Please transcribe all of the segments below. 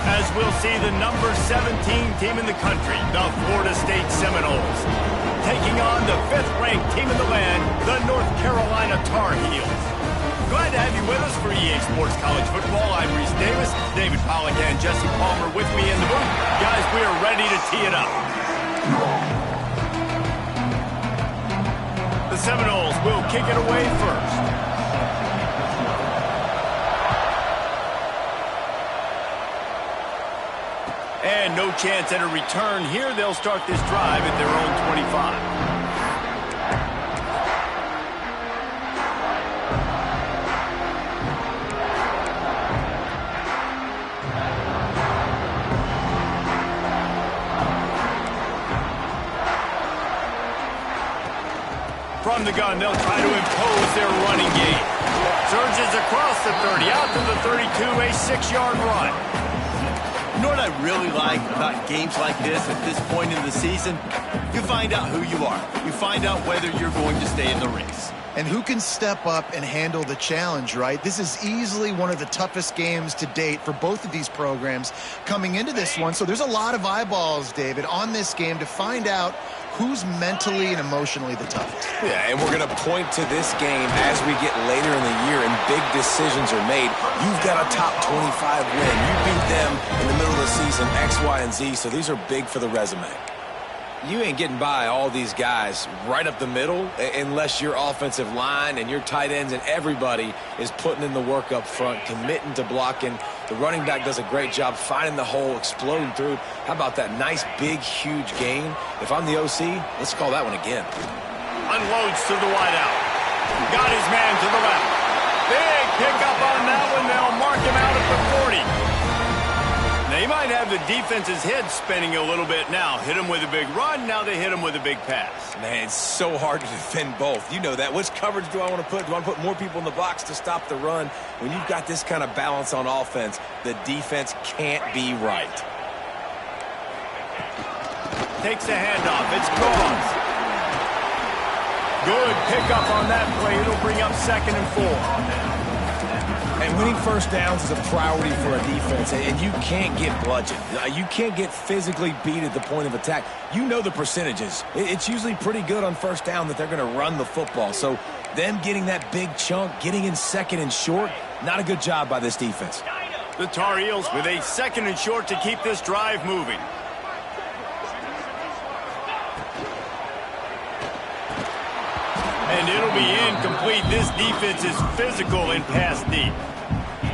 As we'll see the number 17 team in the country, the Florida State Seminoles, taking on the 5th-ranked team in the land, the North Carolina Tar Heels. Glad to have you with us for EA Sports College Football. I'm Reese Davis, David Pollack and Jesse Palmer with me in the booth. Guys, we are ready to tee it up. The Seminoles will kick it away first. And no chance at a return here. They'll start this drive at their own 25. From the gun, they'll try to impose their running game. Surges across the 30, out to the 32, a 6-yard run. You know what I really like about games like this at this point in the season? You find out who you are. You find out whether you're going to stay in the race. And who can step up and handle the challenge, right? This is easily one of the toughest games to date for both of these programs coming into this one. So there's a lot of eyeballs, David, on this game to find out who's mentally and emotionally the toughest. Yeah, and we're going to point to this game as we get later in the year and big decisions are made. You've got a top 25 win. You beat them in the middle of the season, X, Y, and Z, so these are big for the resume. You ain't getting by all these guys right up the middle unless your offensive line and your tight ends and everybody is putting in the work up front, committing to blocking. The running back does a great job finding the hole, exploding through. How about that nice, big, huge gain? If I'm the OC, let's call that one again. Unloads to the wideout. Got his man to the left. Big pickup on that one. They'll mark him out at the 40. They might have the defense's head spinning a little bit now. Hit him with a big run, now they hit him with a big pass. Man, it's so hard to defend both. You know that. Which coverage do I want to put? Do I want to put more people in the box to stop the run? When you've got this kind of balance on offense, the defense can't be right. Takes the handoff. It's Cross. Good pickup on that play. It'll bring up 2nd and 4. And winning first downs is a priority for a defense, and you can't get bludgeoned. You can't get physically beat at the point of attack. You know the percentages. It's usually pretty good on first down that they're going to run the football. So them getting that big chunk, getting in 2nd and short, not a good job by this defense. The Tar Heels with a 2nd and short to keep this drive moving. And it'll be incomplete. This defense is physical and pass deep.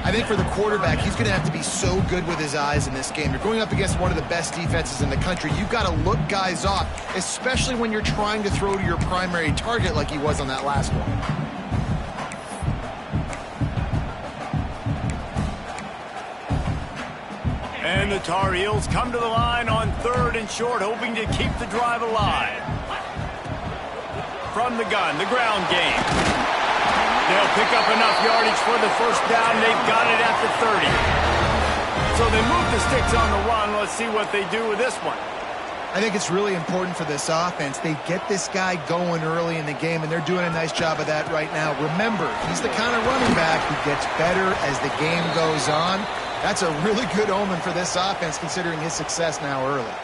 I think for the quarterback, he's going to have to be so good with his eyes in this game. You're going up against one of the best defenses in the country. You've got to look guys off, especially when you're trying to throw to your primary target like he was on that last one. And the Tar Heels come to the line on 3rd and short, hoping to keep the drive alive. From the gun, the ground game. They'll pick up enough yardage for the first down. They've got it at the 30. So they move the sticks on the run. Let's see what they do with this one. I think it's really important for this offense. They get this guy going early in the game, and they're doing a nice job of that right now. Remember, he's the kind of running back who gets better as the game goes on. That's a really good omen for this offense, considering his success now early.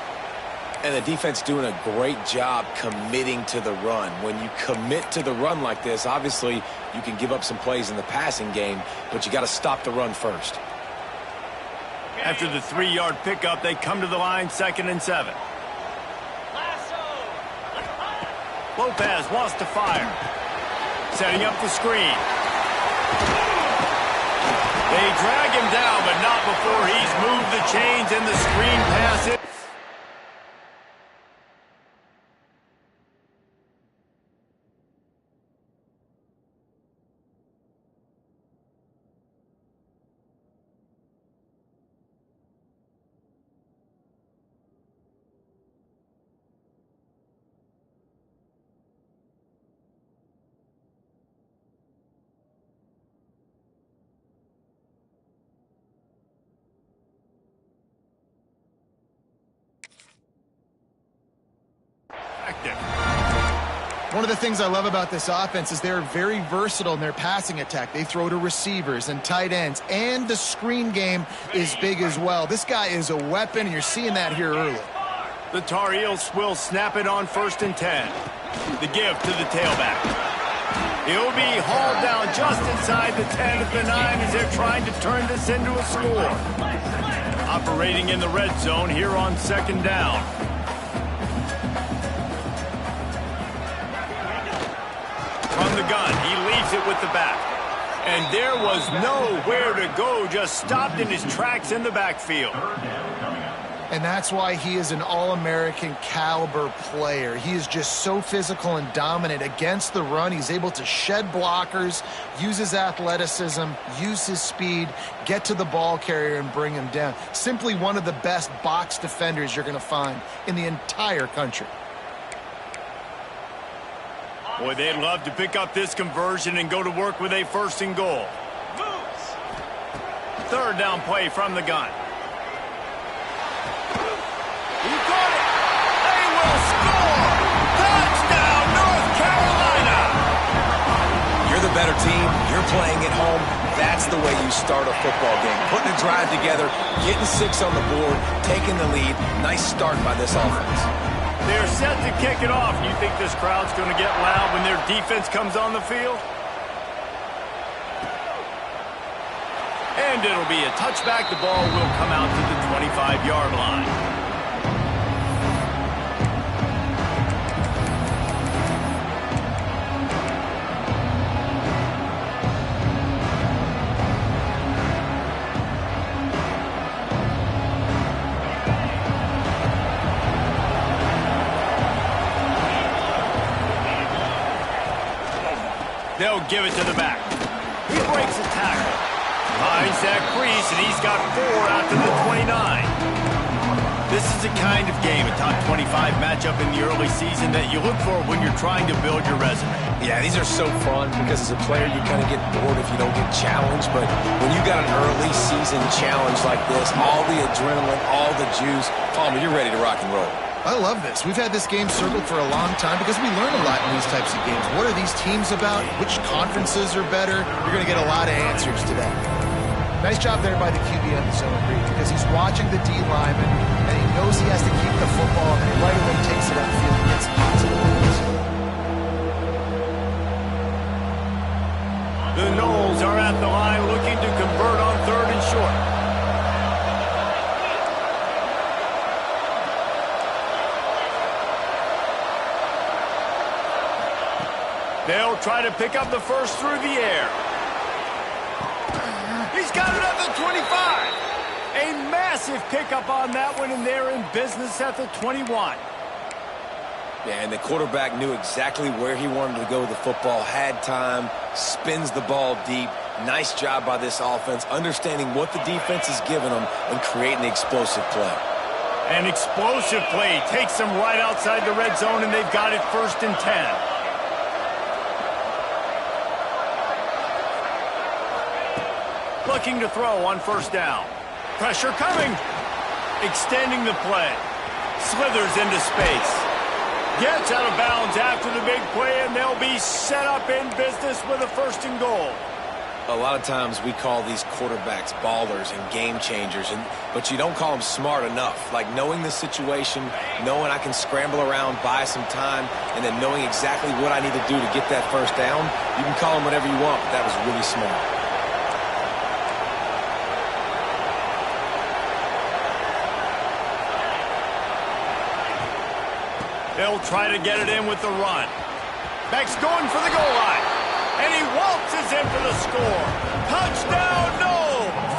And the defense doing a great job committing to the run. When you commit to the run like this, obviously you can give up some plays in the passing game, but you got to stop the run first. After the 3-yard pickup, they come to the line 2nd and 7. Lopez wants to fire. Setting up the screen. They drag him down, but not before he's moved the chains and the screen pass it. One of the things I love about this offense is they're very versatile in their passing attack. They throw to receivers and tight ends, and the screen game is big as well. This guy is a weapon, and you're seeing that here early. The Tar Heels will snap it on 1st and 10. The give to the tailback. He'll be hauled down just inside the 10 at the 9 as they're trying to turn this into a score. Operating in the red zone here on 2nd down. From the gun, he leaves it with the back. And there was nowhere to go, just stopped in his tracks in the backfield. And that's why he is an All-American caliber player. He is just so physical and dominant against the run. He's able to shed blockers, use his athleticism, use his speed, get to the ball carrier and bring him down. Simply one of the best box defenders you're going to find in the entire country. Boy, they'd love to pick up this conversion and go to work with a 1st and goal. 3rd down play from the gun. He got it. They will score. Touchdown, North Carolina. You're the better team. You're playing at home. That's the way you start a football game. Putting a drive together, getting 6 on the board, taking the lead. Nice start by this offense. They're set to kick it off. You think this crowd's going to get loud when their defense comes on the field? And it'll be a touchback. The ball will come out to the 25-yard line. They'll give it to the back. He breaks a tackle. Finds that crease, and he's got 4 out to the 29. This is the kind of game, a top 25 matchup in the early season that you look for when you're trying to build your resume. Yeah, these are so fun because as a player, you kind of get bored if you don't get challenged. But when you got an early season challenge like this, all the adrenaline, all the juice, Palmer, you're ready to rock and roll. I love this. We've had this game circled for a long time because we learn a lot in these types of games. What are these teams about? Which conferences are better? You're going to get a lot of answers today. Nice job there by the QB on the zone read because he's watching the D lineman and he knows he has to keep the football and right away takes it upfield and gets positive points. The Noles are at the line looking to convert on 3rd and short. They'll try to pick up the first through the air. He's got it at the 25. A massive pickup on that one, and they're in business at the 21. Yeah, and the quarterback knew exactly where he wanted to go with the football, had time, spins the ball deep. Nice job by this offense, understanding what the defense is giving them and creating the explosive play. An explosive play takes them right outside the red zone, and they've got it 1st and 10. Looking to throw on 1st down. Pressure coming. Extending the play. Slithers into space. Gets out of bounds after the big play, and they'll be set up in business with a 1st and goal. A lot of times we call these quarterbacks ballers and game changers, but you don't call them smart enough. Like knowing the situation, knowing I can scramble around, buy some time, and then knowing exactly what I need to do to get that 1st down. You can call them whatever you want, but that was really smart. They'll try to get it in with the run. Beck's going for the goal line. And he waltzes in for the score. Touchdown, Noles!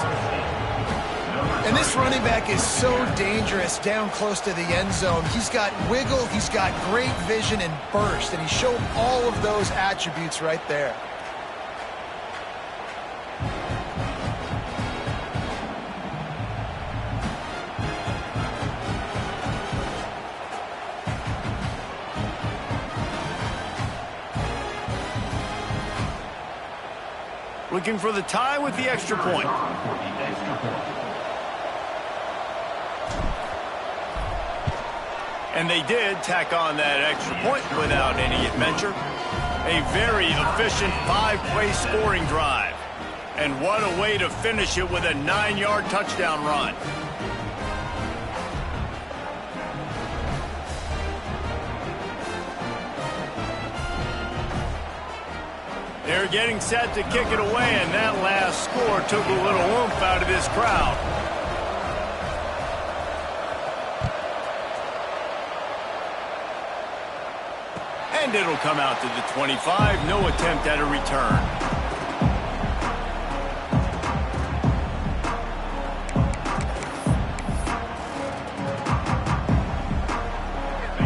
And this running back is so dangerous down close to the end zone. He's got wiggle, he's got great vision and burst, and he showed all of those attributes right there. Looking for the tie with the extra point. And they did tack on that extra point without any adventure. A very efficient 5-play scoring drive. And what a way to finish it with a 9-yard touchdown run. They're getting set to kick it away, and that last score took a little oomph out of this crowd. And it'll come out to the 25. No attempt at a return.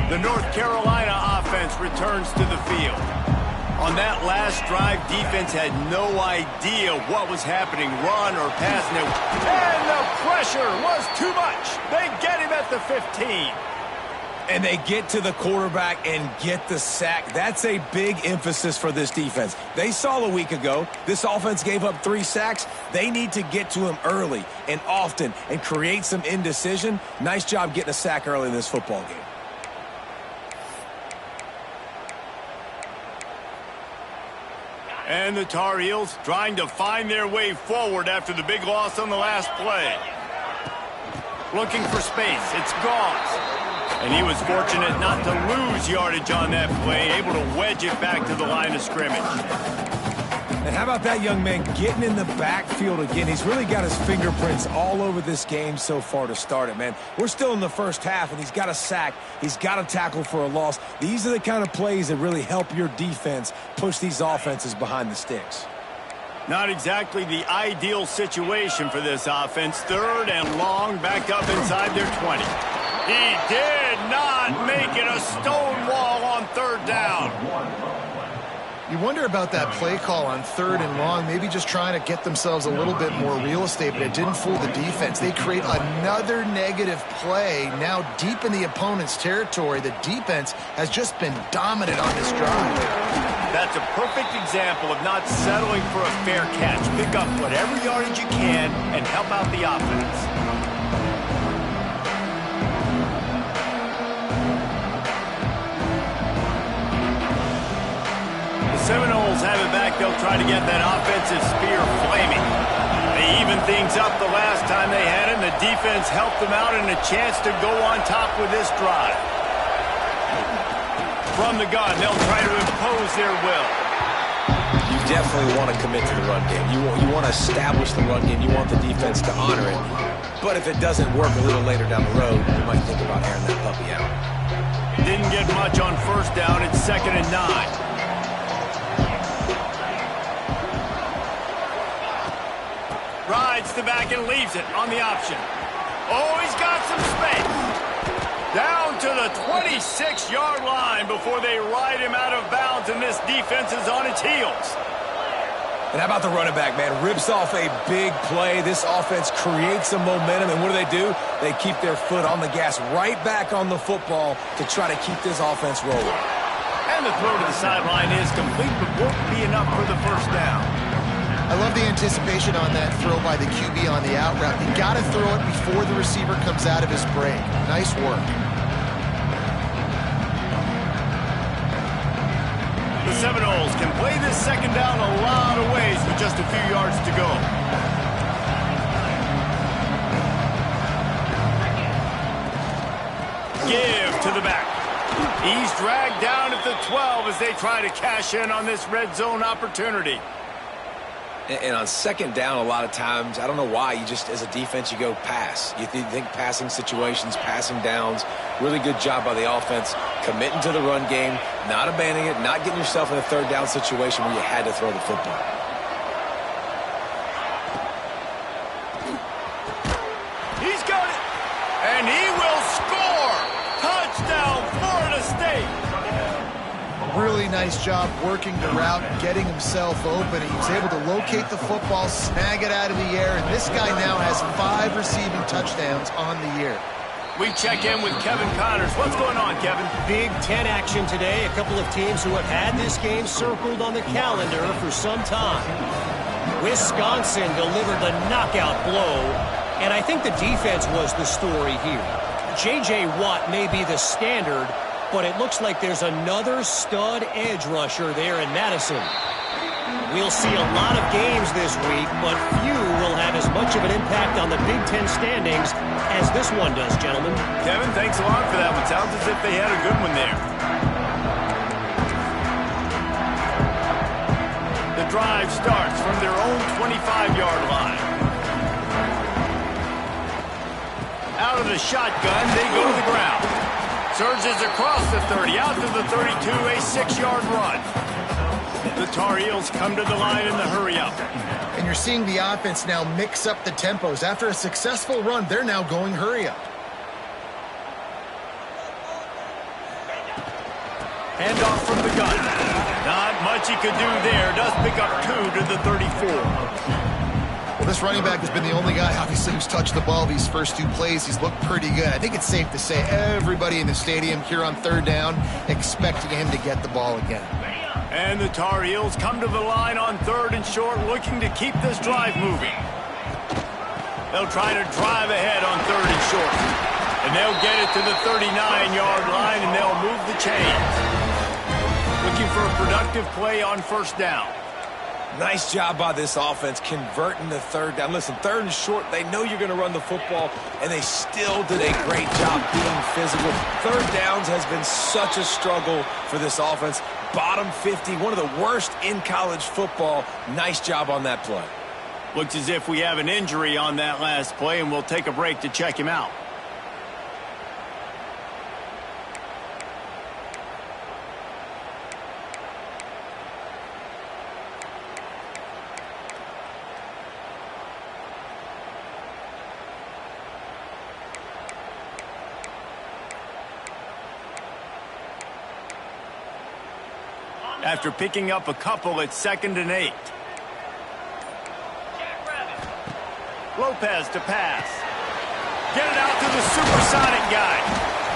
The North Carolina offense returns to the field. On that last drive, defense had no idea what was happening, run or pass. And the pressure was too much. They get him at the 15. And they get to the quarterback and get the sack. That's a big emphasis for this defense. They saw a week ago, this offense gave up 3 sacks. They need to get to him early and often and create some indecision. Nice job getting a sack early in this football game. And the Tar Heels trying to find their way forward after the big loss on the last play. Looking for space. It's Gauze. And he was fortunate not to lose yardage on that play, able to wedge it back to the line of scrimmage. And how about that young man getting in the backfield again? He's really got his fingerprints all over this game so far to start it, man. We're still in the first half, and he's got a sack. He's got a tackle for a loss. These are the kind of plays that really help your defense push these offenses behind the sticks. Not exactly the ideal situation for this offense. 3rd and long, back up inside their 20. He did not make it a stone wall on 3rd down. You wonder about that play call on 3rd and long, maybe just trying to get themselves a little bit more real estate, but it didn't fool the defense. They create another negative play now deep in the opponent's territory. The defense has just been dominant on this drive. That's a perfect example of not settling for a fair catch. Pick up whatever yardage you can and help out the offense. Seminoles have it back. They'll try to get that offensive spear flaming. They evened things up the last time they had it, and the defense helped them out and a chance to go on top with this drive. From the gun, they'll try to impose their will. You definitely want to commit to the run game. You want to establish the run game. You want the defense to honor it. But if it doesn't work a little later down the road, you might think about airing that puppy out. Didn't get much on 1st down. It's 2nd and 9. Rides the back and leaves it on the option. Oh, he's got some space. Down to the 26-yard line before they ride him out of bounds, and this defense is on its heels. And how about the running back, man? Rips off a big play. This offense creates some momentum, and what do? They keep their foot on the gas right back on the football to try to keep this offense rolling. And the throw to the sideline is complete, but won't be enough for the 1st down. I love the anticipation on that throw by the QB on the out route. You got to throw it before the receiver comes out of his break. Nice work. The Seminoles can play this 2nd down a lot of ways with just a few yards to go. Give to the back. He's dragged down at the 12 as they try to cash in on this red zone opportunity. And on 2nd down, a lot of times, I don't know why, you just, as a defense, you go pass. You think passing situations, passing downs. Really good job by the offense, committing to the run game, not abandoning it, not getting yourself in a 3rd down situation where you had to throw the football. He's got it, and he will score. Touchdown, Florida State. Really nice job working the route, getting himself open. He was able to locate the football, snag it out of the air, and this guy now has 5 receiving touchdowns on the year. We check in with Kevin Connors. What's going on, Kevin? Big Ten action today. A couple of teams who have had this game circled on the calendar for some time. Wisconsin delivered the knockout blow, and I think the defense was the story here. J.J. Watt may be the standard, but it looks like there's another stud edge rusher there in Madison. We'll see a lot of games this week, but few will have as much of an impact on the Big Ten standings as this one does, gentlemen. Kevin, thanks a lot for that one. Sounds as if they had a good one there. The drive starts from their own 25-yard line. Out of the shotgun, they go to the ground. Surges across the 30, out to the 32, a 6-yard run. The Tar Heels come to the line in the hurry-up. And you're seeing the offense now mix up the tempos. After a successful run, they're now going hurry-up. Handoff from the gun. Not much he could do there. Does pick up 2 to the 34. Well, this running back has been the only guy, obviously, who's touched the ball these first 2 plays. He's looked pretty good. I think it's safe to say everybody in the stadium here on 3rd down expecting him to get the ball again. And the Tar Heels come to the line on 3rd and short, looking to keep this drive moving. They'll try to drive ahead on 3rd and short. And they'll get it to the 39-yard line, and they'll move the chains. Looking for a productive play on 1st down. Nice job by this offense converting the 3rd down. Listen, 3rd and short, they know you're going to run the football, and they still did a great job being physical. 3rd downs has been such a struggle for this offense. Bottom 50, one of the worst in college football. Nice job on that play. Looks as if we have an injury on that last play, and we'll take a break to check him out. After picking up a couple at 2nd and 8. Lopez to pass. Get it out to the supersonic guy.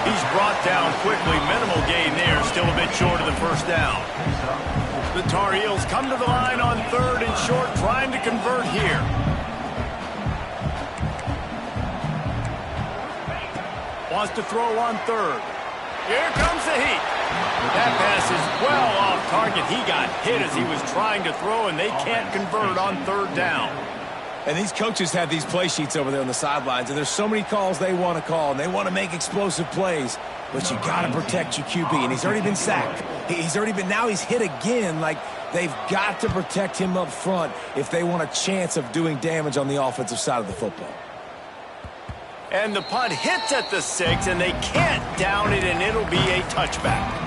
He's brought down quickly. Minimal gain there. Still a bit short of the 1st down. The Tar Heels come to the line on 3rd and short, trying to convert here. Wants to throw on 3rd. Here comes the heat. That pass is well off target. He got hit as he was trying to throw, and they can't convert on 3rd down. And these coaches have these play sheets over there on the sidelines, and there's so many calls they want to call, and they want to make explosive plays. But you got to protect your QB, and he's already been sacked. Now he's hit again. Like, they've got to protect him up front if they want a chance of doing damage on the offensive side of the football. And the punt hits at the 6, and they can't down it, and it'll be a touchback.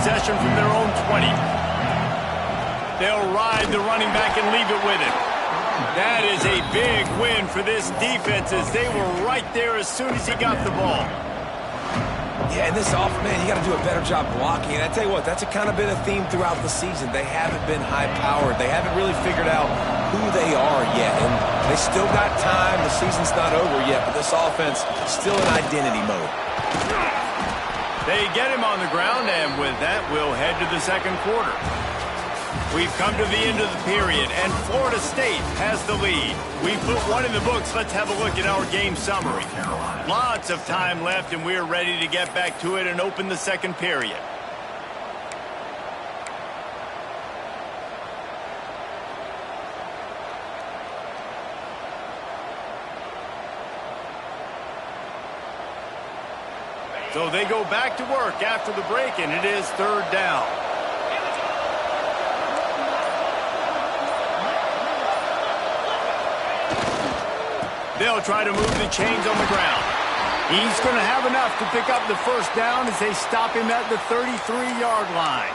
Possession from their own 20. They'll ride the running back and leave it with him. That is a big win for this defense as they were right there as soon as he got the ball. Yeah, and this offense, man, you got to do a better job blocking. And I tell you what, that's kind of been a theme throughout the season. They haven't been high-powered. They haven't really figured out who they are yet. And they still got time. The season's not over yet, but this offense still in identity mode. They get him on the ground, and with that, we'll head to the 2nd quarter. We've come to the end of the period, and Florida State has the lead. We put one in the books. Let's have a look at our game summary. Lots of time left, and we're ready to get back to it and open the 2nd period. So they go back to work after the break, and it is 3rd down. They'll try to move the chains on the ground. He's going to have enough to pick up the 1st down as they stop him at the 33-yard line.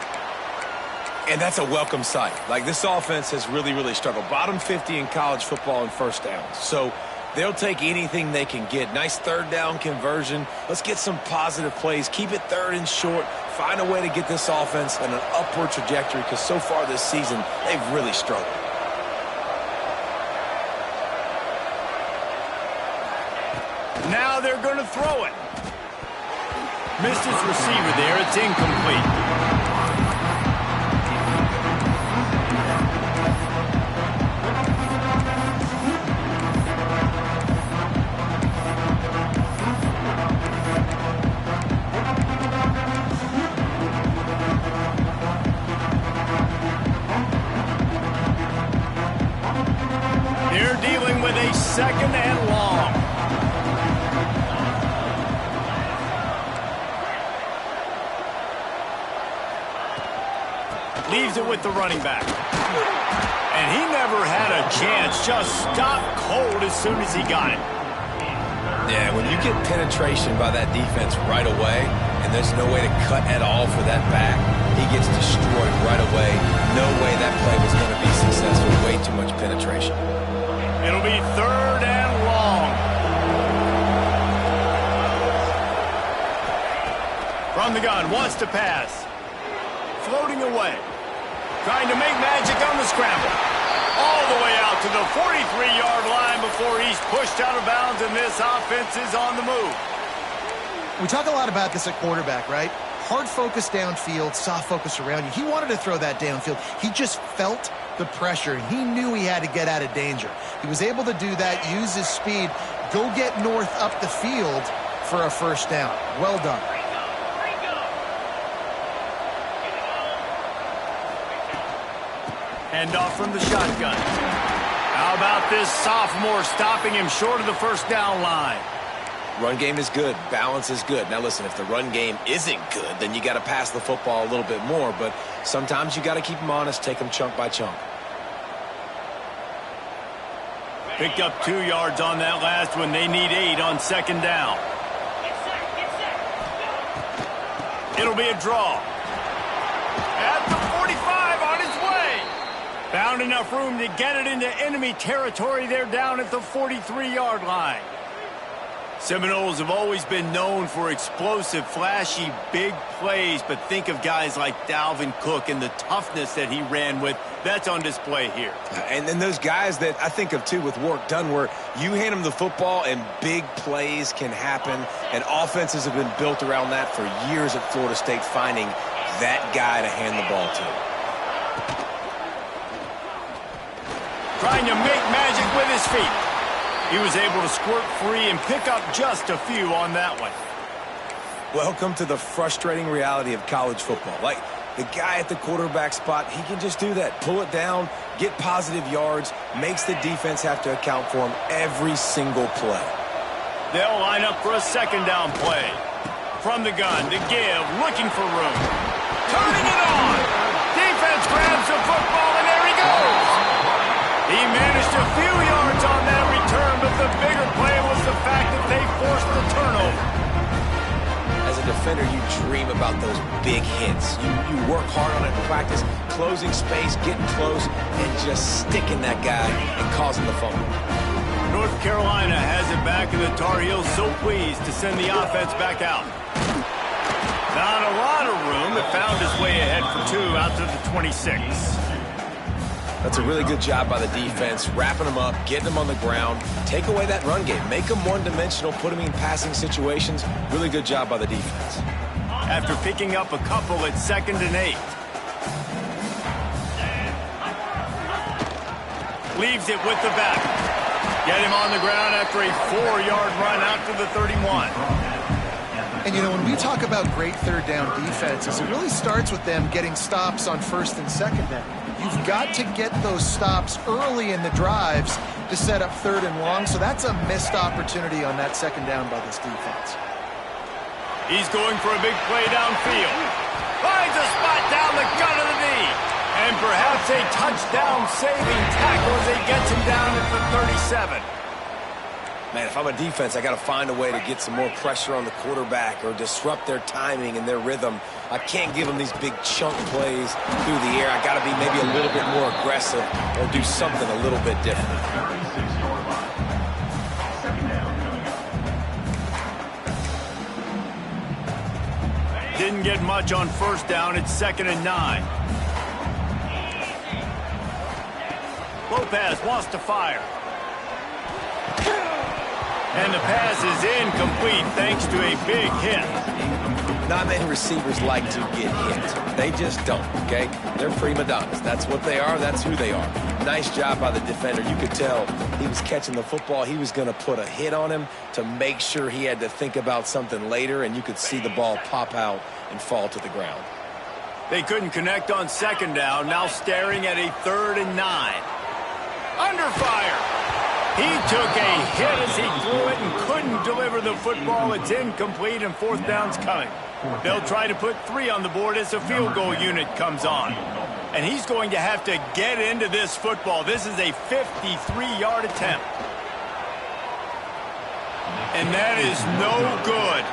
And that's a welcome sight. Like, this offense has really, really struggled. Bottom 50 in college football in 1st downs. So they'll take anything they can get. Nice 3rd down conversion. Let's get some positive plays. Keep it 3rd and short. Find a way to get this offense in an upward trajectory because so far this season, they've really struggled. Now they're going to throw it. Missed his receiver there. It's incomplete. They're dealing with a second and long. Leaves it with the running back. And he never had a chance. Just stopped cold as soon as he got it. Yeah, when you get penetration by that defense right away, and there's no way to cut at all for that back, he gets destroyed right away. No way that play was going to be successful. Way too much penetration. It'll be third and long. From the gun, wants to pass. Floating away. Trying to make magic on the scramble. All the way out to the 43-yard line before he's pushed out of bounds, and this offense is on the move. We talk a lot about this at quarterback, right? Hard focus downfield, soft focus around you. He wanted to throw that downfield. He just felt the pressure. He knew he had to get out of danger. He was able to do that, use his speed, go get north up the field for a first down. Well done. Hand off from the shotgun. How about this sophomore stopping him short of the first down line? Run game is good. Balance is good. Now, listen, if the run game isn't good, then you got to pass the football a little bit more. But sometimes you got to keep them honest, take them chunk by chunk. Picked up 2 yards on that last one. They need 8 on second down. It'll be a draw. At the 45, on his way. Found enough room to get it into enemy territory. They're down at the 43-yard line. Seminoles have always been known for explosive, flashy, big plays, but think of guys like Dalvin Cook and the toughness that he ran with. That's on display here. And then those guys that I think of, too, with Warrick Dunn, where you hand them the football and big plays can happen, and offenses have been built around that for years at Florida State, finding that guy to hand the ball to. Trying to make magic with his feet. He was able to squirt free and pick up just a few on that one. Welcome to the frustrating reality of college football. Like, the guy at the quarterback spot, he can just do that. Pull it down, get positive yards, makes the defense have to account for him every single play. They'll line up for a second down play. From the gun to give, looking for room. Turning it on! Defense grabs the football, and there he goes! He managed a few yards on that return, but the bigger play was the fact that they forced the turnover. As a defender, you dream about those big hits. You work hard on it in practice, closing space, getting close, and just sticking that guy and causing the fumble. North Carolina has it back, and the Tar Heels so pleased to send the offense back out. Not a lot of room. It found his way ahead for 2 out to the 26. That's a really good job by the defense, wrapping them up, getting them on the ground, take away that run game, make them one-dimensional, put them in passing situations. Really good job by the defense. After picking up a couple at 2nd and 8. Leaves it with the back. Get him on the ground after a 4-yard run out to the 31. And, you know, when we talk about great third down defenses, it really starts with them getting stops on 1st and 2nd down. You've got to get those stops early in the drives to set up 3rd and long, so that's a missed opportunity on that 2nd down by this defense. He's going for a big play downfield. Finds a spot down the gut of the knee. And perhaps a touchdown-saving tackle as he gets him down at the 37. Man, if I'm a defense, I got to find a way to get some more pressure on the quarterback or disrupt their timing and their rhythm. I can't give them these big chunk plays through the air. I got to be maybe a little bit more aggressive or do something a little bit different. Didn't get much on first down. It's 2nd and 9. Lopez wants to fire. And the pass is incomplete thanks to a big hit. Not many receivers like to get hit. They just don't, okay? They're prima donnas. That's what they are. That's who they are. Nice job by the defender. You could tell he was catching the football. He was going to put a hit on him to make sure he had to think about something later, and you could see the ball pop out and fall to the ground. They couldn't connect on 2nd down. Now staring at a 3rd and 9. Under fire. He took a hit as he threw it and couldn't deliver the football. It's incomplete, and 4th down's coming. They'll try to put 3 on the board as the field goal unit comes on. And he's going to have to get into this football. This is a 53-yard attempt. And that is no good.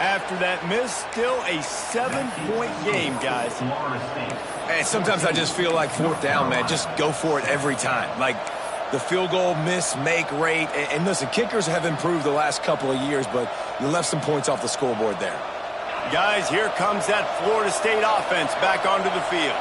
After that miss, still a 7-point game, guys. And sometimes I just feel like 4th down, man. Just go for it every time. Like the field goal miss, make rate. And listen, kickers have improved the last couple of years, but you left some points off the scoreboard there. Guys, here comes that Florida State offense back onto the field.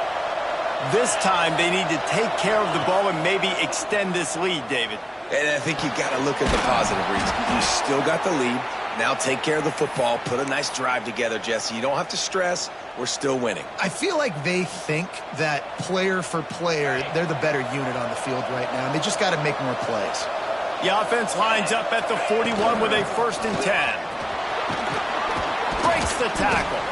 This time they need to take care of the ball and maybe extend this lead, David. And I think you got to look at the positive reasons. You still got the lead. Now take care of the football. Put a nice drive together, Jesse. You don't have to stress. We're still winning. I feel like they think that player for player, they're the better unit on the field right now, and they just got to make more plays. The offense lines up at the 41 with a 1st and 10. Breaks the tackle.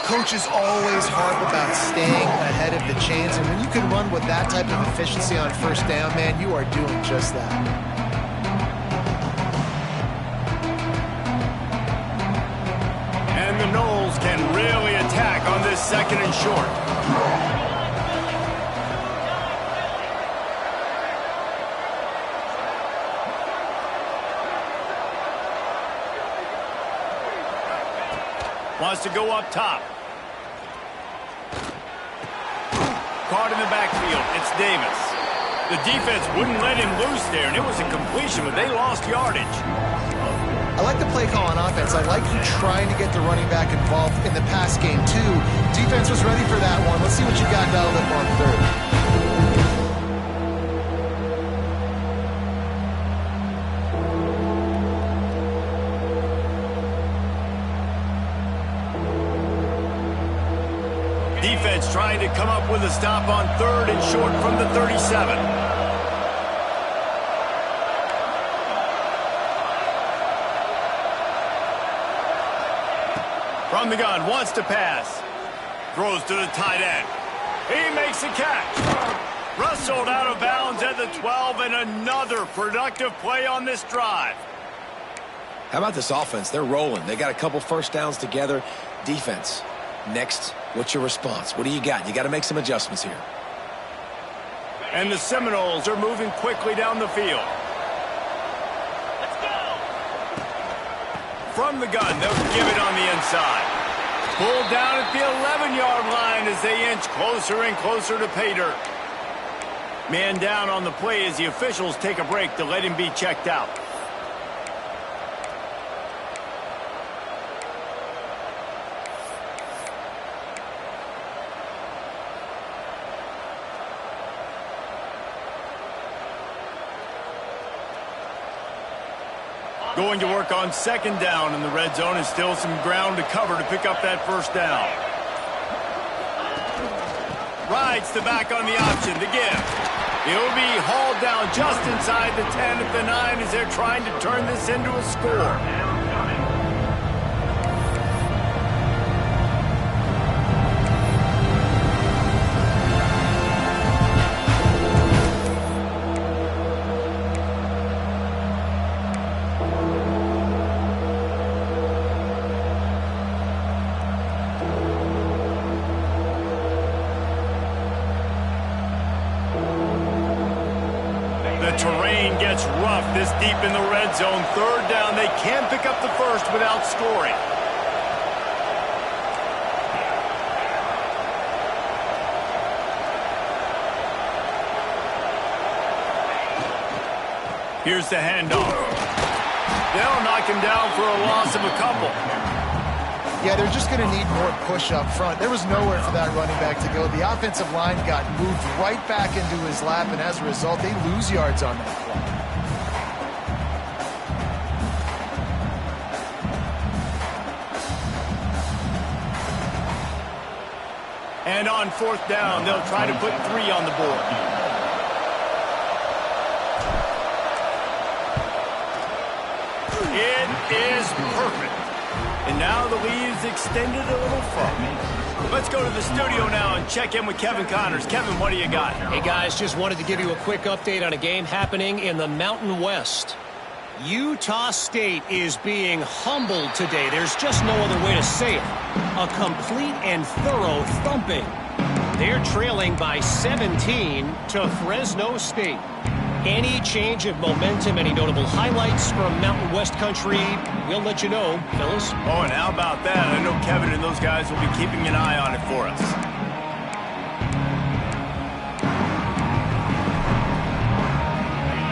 Coach is always harp about staying ahead of the chains, and when you can run with that type of efficiency on 1st down, man, you are doing just that. And the Noles can really attack on this 2nd and short. Wants to go up top. Caught in the backfield. It's Davis. The defense wouldn't let him loose there, and it was a completion, but they lost yardage. I like the play call on offense. I like you trying to get the running back involved in the pass game, too. Defense was ready for that one. Let's see what you got dialed up on 3rd. Defense trying to come up with a stop on 3rd and short from the 37. From the gun, wants to pass. Throws to the tight end. He makes the catch. Rustled out of bounds at the 12, and another productive play on this drive. How about this offense? They're rolling. They got a couple 1st downs together. Defense. Next, what's your response? What do you got? You got to make some adjustments here. And the Seminoles are moving quickly down the field. Let's go. From the gun, they'll give it on the inside. Pulled down at the 11-yard line as they inch closer and closer to pay dirt. Man down on the play as the officials take a break to let him be checked out. Going to work on 2nd down in the red zone, and still some ground to cover to pick up that 1st down. Rides the back on the option, the give. He'll be hauled down just inside the 10 at the 9 as they're trying to turn this into a score. The terrain gets rough this deep in the red zone. 3rd down, they can't pick up the 1st without scoring. Here's the handoff. They'll knock him down for a loss of a couple. Yeah, they're just going to need more push up front. There was nowhere for that running back to go. The offensive line got moved right back into his lap, and as a result, they lose yards on that play. And on 4th down, they'll try to put 3 on the board. It is perfect. And now the lead is extended a little further. Let's go to the studio now and check in with Kevin Connors. Kevin, what do you got? Hey, guys, just wanted to give you a quick update on a game happening in the Mountain West. Utah State is being humbled today. There's just no other way to say it. A complete and thorough thumping. They're trailing by 17 to Fresno State. Any change of momentum, any notable highlights from Mountain West country, we'll let you know, fellas. Oh, and how about that? I know Kevin and those guys will be keeping an eye on it for us.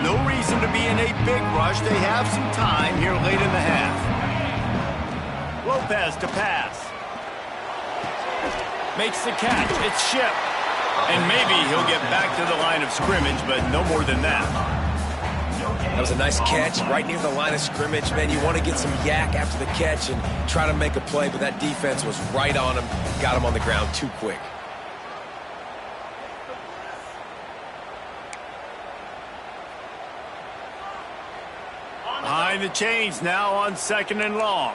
No reason to be in a big rush. They have some time here late in the half. Lopez to pass. Makes the catch. It's Ship. And maybe he'll get back to the line of scrimmage, but no more than that. That was a nice catch right near the line of scrimmage. Man, you want to get some yak after the catch and try to make a play, but that defense was right on him. Got him on the ground too quick. Behind the chains now on 2nd and long.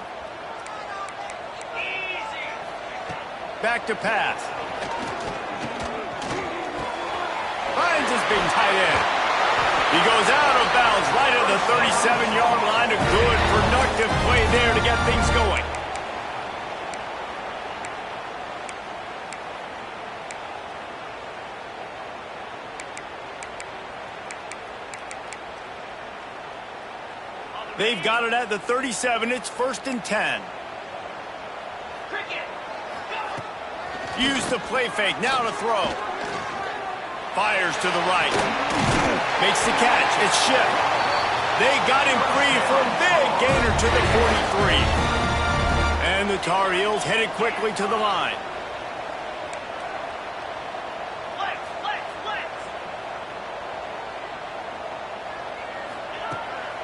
Back to pass. Finds his big tight end. He goes out of bounds right at the 37-yard line. A good, productive play there to get things going. They've got it at the 37. It's 1st and 10. Use the play fake. Now to throw. Fires to the right. Makes the catch. It's Ship. They got him free for a big gainer to the 43. And the Tar Heels headed quickly to the line.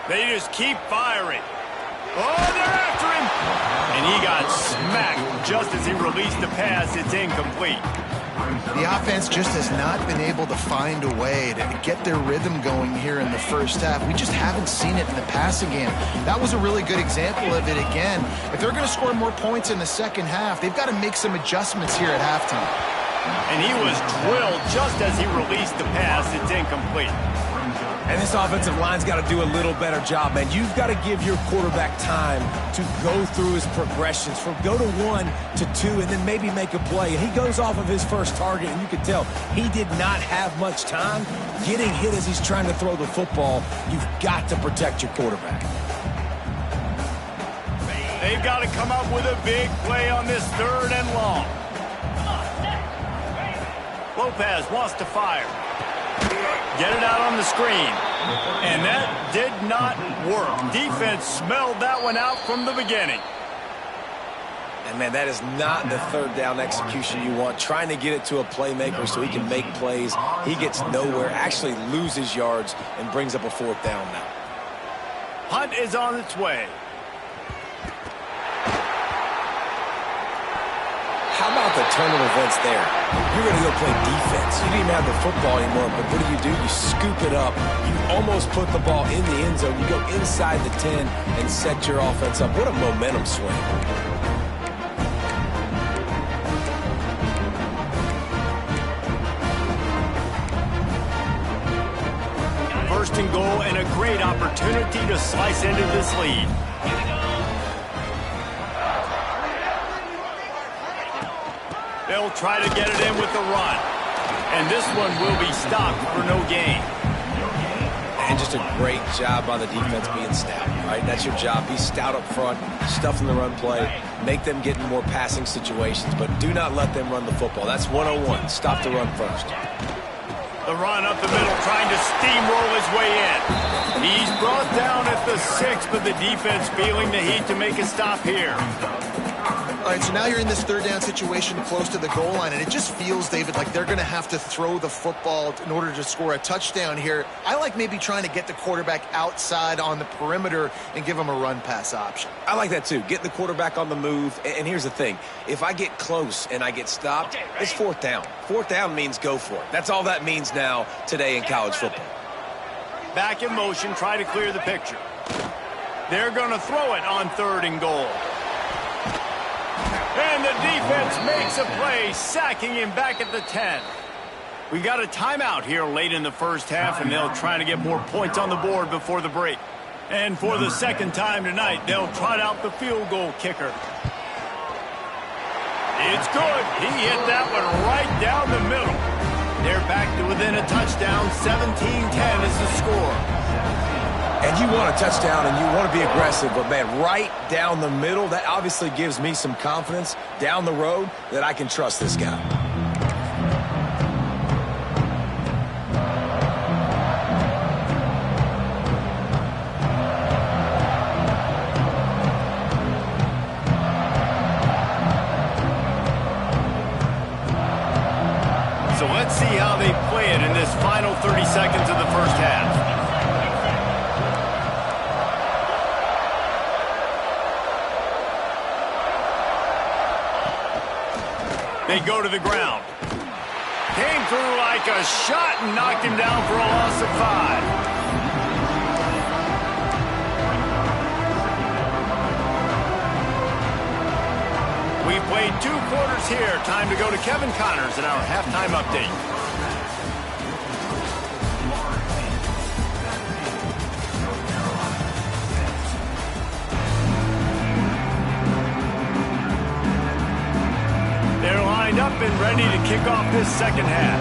They just keep firing. Oh, they're after him. And he got smacked just as he released the pass. It's incomplete. The offense just has not been able to find a way to get their rhythm going here in the first half. We just haven't seen it in the passing game. That was a really good example of it again. If they're going to score more points in the second half, they've got to make some adjustments here at halftime. And he was drilled just as he released the pass. It's incomplete. And this offensive line's got to do a little better job, man. You've got to give your quarterback time to go through his progressions, from go to 1 to 2, and then maybe make a play. And he goes off of his first target, and you can tell he did not have much time getting hit as he's trying to throw the football. You've got to protect your quarterback. They've got to come up with a big play on this 3rd and long. Lopez wants to fire. Get it out on the screen. And that did not work. Defense smelled that one out from the beginning. And, man, that is not the 3rd down execution you want. Trying to get it to a playmaker so he can make plays. He gets nowhere, actually loses yards, and brings up a 4th down now. Hunt is on its way. How about the turn of events there? You're going to go play defense. You didn't even have the football anymore, but what do? You scoop it up. You almost put the ball in the end zone. You go inside the 10 and set your offense up. What a momentum swing. First and goal, and a great opportunity to slice into this lead. They'll try to get it in with the run. And this one will be stopped for no gain. And just a great job by the defense being stout, right? That's your job. Be stout up front, stuff in the run play, make them get in more passing situations, but do not let them run the football. That's 101. Stop the run first. The run up the middle, trying to steamroll his way in. He's brought down at the 6, but the defense feeling the heat to make a stop here. All right, so now you're in this third down situation close to the goal line, and it just feels, David, like they're going to have to throw the football in order to score a touchdown here. I like maybe trying to get the quarterback outside on the perimeter and give him a run-pass option. I like that too. Get the quarterback on the move. And here's the thing. If I get close and I get stopped, it's fourth down. Fourth down means go for it. That's all that means now today in college football. Back in motion, try to clear the picture. They're going to throw it on 3rd and goal. And the defense makes a play, sacking him back at the 10. We got a timeout here late in the first half, and they'll try to get more points on the board before the break. And for the second time tonight, they'll trot out the field goal kicker. It's good. He hit that one right down the middle. They're back to within a touchdown. 17-10 is the score. And you want a touchdown and you want to be aggressive, but, man, right down the middle, that obviously gives me some confidence down the road that I can trust this guy. So let's see how they play it in this final 30 seconds of the first half. They go to the ground. Came through like a shot and knocked him down for a loss of 5. We've played 2 quarters here. Time to go to Kevin Connors in our halftime update. They're lined up and ready to kick off this second half.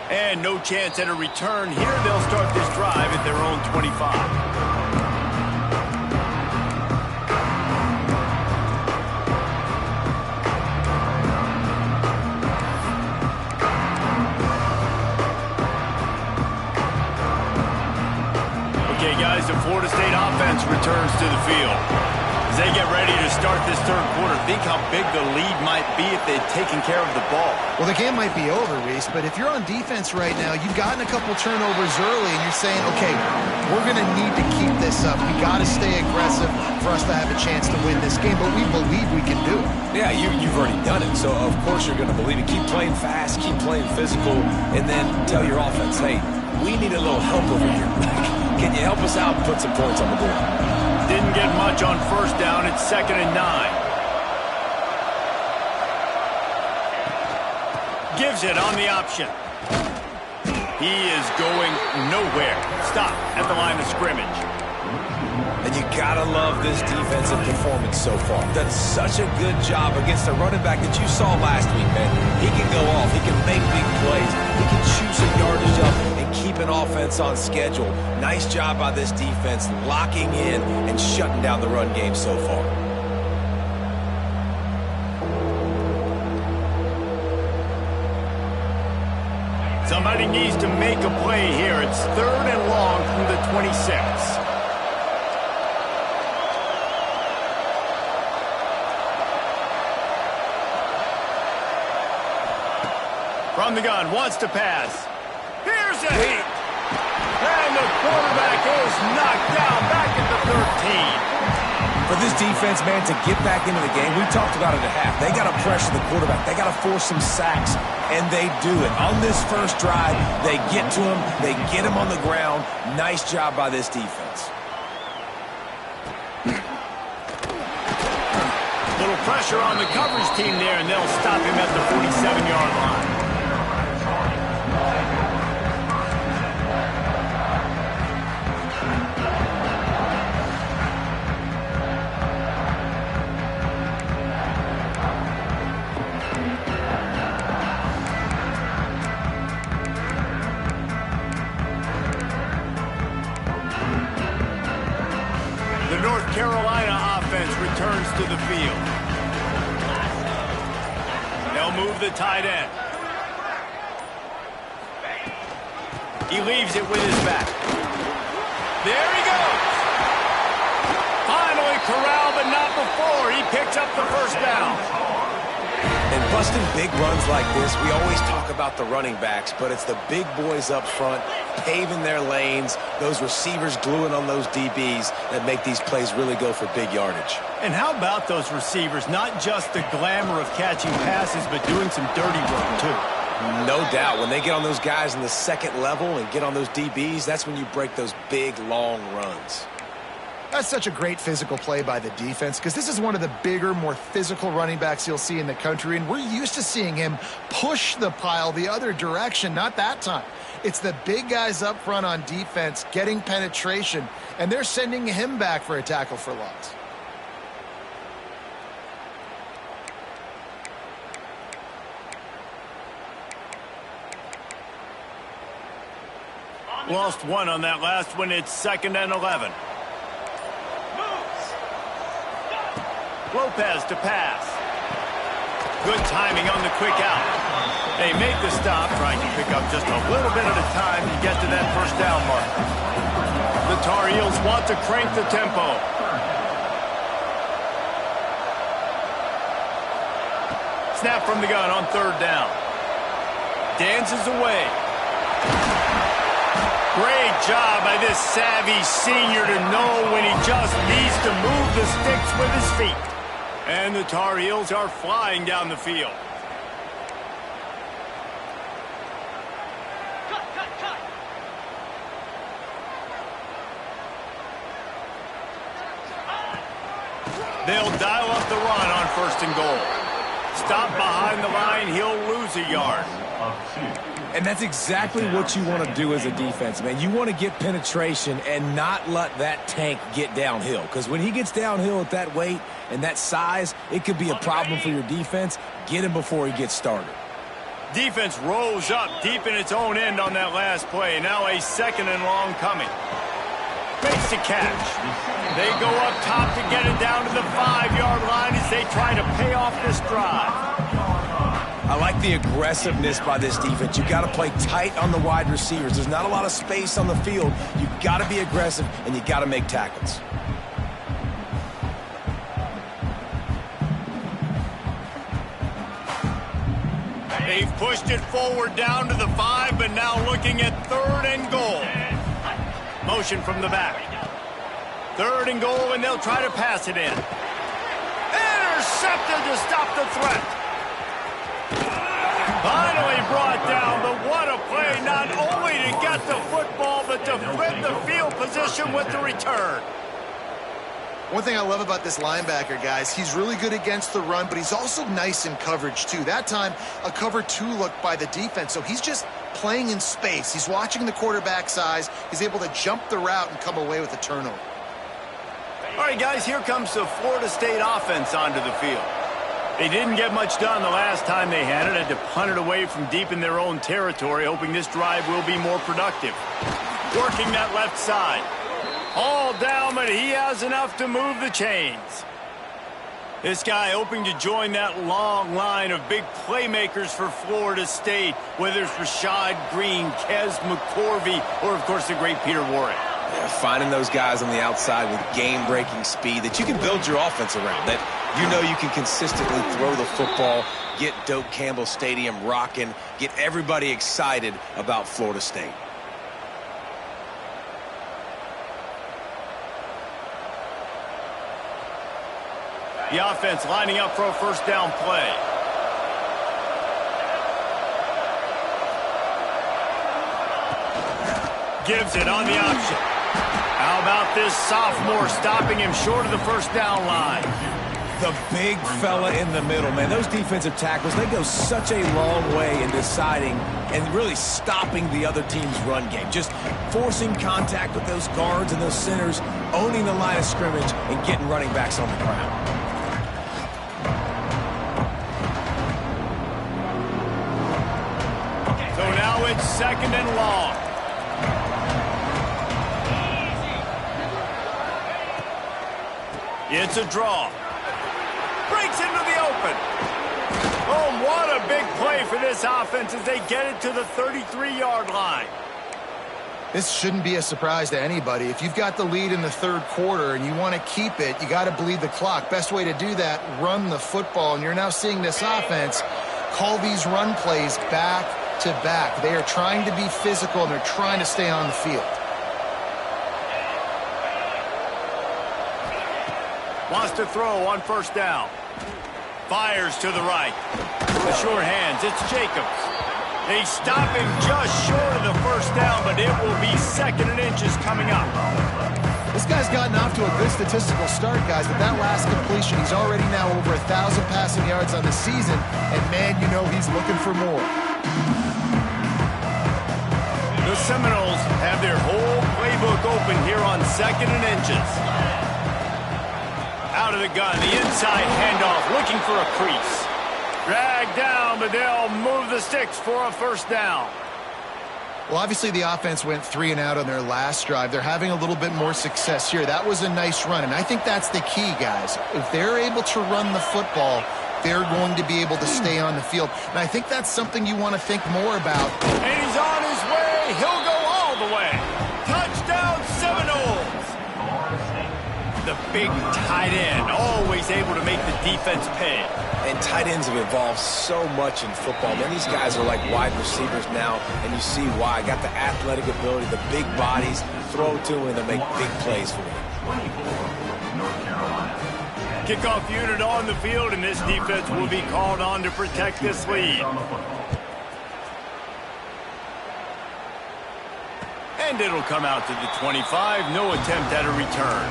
And no chance at a return here. They'll start this drive at their own 25. Okay, guys, the Florida State offense returns to the field. As they get ready to start this third quarter, think how big the lead might be if they'd taken care of the ball. Well, the game might be over, Reese, but if you're on defense right now, you've gotten a couple turnovers early, and you're saying, okay, we're going to need to keep this up. We got to stay aggressive for us to have a chance to win this game, but we believe we can do it. Yeah, you've already done it, so of course you're going to believe it. Keep playing fast, keep playing physical, and then tell your offense, hey, we need a little help over here. Can you help us out and put some points on the board? Didn't get much on first down. It's 2nd and 9. Gives it on the option. He is going nowhere. Stop at the line of scrimmage. And you gotta love this defensive performance so far. Done such a good job against a running back that you saw last week, man. He can go off. He can make big plays. He can shoot some yardage up and keep an offense on schedule. Nice job by this defense locking in and shutting down the run game so far. Somebody needs to make a play here. It's 3rd and long from the 26. From the gun, wants to pass. Here's a hit. And the quarterback is knocked down back at the 13. For this defense, man, to get back into the game, we talked about it at half. They got to pressure the quarterback. They got to force some sacks, and they do it. On this first drive, they get to him. They get him on the ground. Nice job by this defense. Little pressure on the coverage team there, and they'll stop him at the 47-yard line. North Carolina offense returns to the field. They'll move the tight end. He leaves it with his back. There he goes. Finally corralled, but not before. He picks up the first down. And busting big runs like this, we always talk about the running backs, but it's the big boys up front, paving their lanes, those receivers gluing on those DBs that make these plays really go for big yardage. And how about those receivers? Not just the glamour of catching passes, but doing some dirty work, too. No doubt. When they get on those guys in the second level and get on those DBs, that's when you break those big, long runs. That's such a great physical play by the defense because this is one of the bigger, more physical running backs you'll see in the country, and we're used to seeing him push the pile the other direction, not that time. It's the big guys up front on defense getting penetration, and they're sending him back for a tackle for loss. Lost one on that last one. It's 2nd and 11. Lopez to pass. Good timing on the quick out. They make the stop, trying to pick up just a little bit at a time to get to that first down mark. The Tar Heels want to crank the tempo. Snap from the gun on 3rd down. Dances away. Great job by this savvy senior to know when he just needs to move the sticks with his feet. And the Tar Heels are flying down the field. They'll dial up the run on 1st and goal. Stop behind the line, he'll lose a yard. And that's exactly what you want to do as a defense, man. You want to get penetration and not let that tank get downhill. Because when he gets downhill at that weight and that size, it could be a problem for your defense. Get him before he gets started. Defense rose up deep in its own end on that last play. Now a 2nd and long coming. Makes the catch. They go up top to get it down to the 5-yard line as they try to pay off this drive. I like the aggressiveness by this defense. You got to play tight on the wide receivers. There's not a lot of space on the field. You got to be aggressive, and you got to make tackles. They've pushed it forward down to the 5, but now looking at 3rd and goal. Motion from the back. 3rd and goal, and they'll try to pass it in. Intercepted to stop the threat. Finally brought down, but what a play, not only to get the football, but to flip the field position with the return. One thing I love about this linebacker, guys, he's really good against the run, but he's also nice in coverage, too. That time, a cover 2 look by the defense, so he's just playing in space. He's watching the quarterback's eyes. He's able to jump the route and come away with a turnover. All right, guys, here comes the Florida State offense onto the field. They didn't get much done the last time they had it. Had to punt it away from deep in their own territory, hoping this drive will be more productive. Working that left side. All down, but he has enough to move the chains. This guy hoping to join that long line of big playmakers for Florida State, whether it's Rashad Green, Kez McCorvey, or, of course, the great Peter Warrick. Yeah, finding those guys on the outside with game-breaking speed that you can build your offense around, that you know you can consistently throw the football, get Doak Campbell Stadium rocking, get everybody excited about Florida State. The offense lining up for a first down play. Gives it on the option. How about this sophomore stopping him short of the first down line? The big fella in the middle, man. Those defensive tackles, they go such a long way in deciding and really stopping the other team's run game. Just forcing contact with those guards and those centers, owning the line of scrimmage, and getting running backs on the ground. So now it's 2nd and long. It's a draw. Breaks into the open. Oh, what a big play for this offense as they get it to the 33-yard line. This shouldn't be a surprise to anybody. If you've got the lead in the third quarter and you want to keep it, you got to bleed the clock. Best way to do that, run the football. And you're now seeing this offense call these run plays back to back. They are trying to be physical, and they're trying to stay on the field. Wants to throw on first down. Fires to the right. The short hands, it's Jacobs. They stop him just short of the first down, but it will be 2nd and inches coming up. This guy's gotten off to a good statistical start, guys, but that last completion, he's already now over 1,000 passing yards on the season, and man, you know he's looking for more. The Seminoles have their whole playbook open here on 2nd and inches. Out of the gun, the inside handoff, looking for a crease. Dragged down, but they'll move the sticks for a first down. Well, obviously the offense went 3 and out on their last drive. They're having a little bit more success here. That was a nice run, and I think that's the key, guys. If they're able to run the football, they're going to be able to stay on the field. And I think that's something you want to think more about. And he's on his way. He'll go all the way. Touchdown, Seminoles. The big tight end, always able to make the defense pay. And tight ends have evolved so much in football. Man, these guys are like wide receivers now, and you see why. Got the athletic ability, the big bodies, throw to them, and they make big plays for you. Kickoff unit on the field, and this defense will be called on to protect this lead. And it'll come out to the 25. No attempt at a return.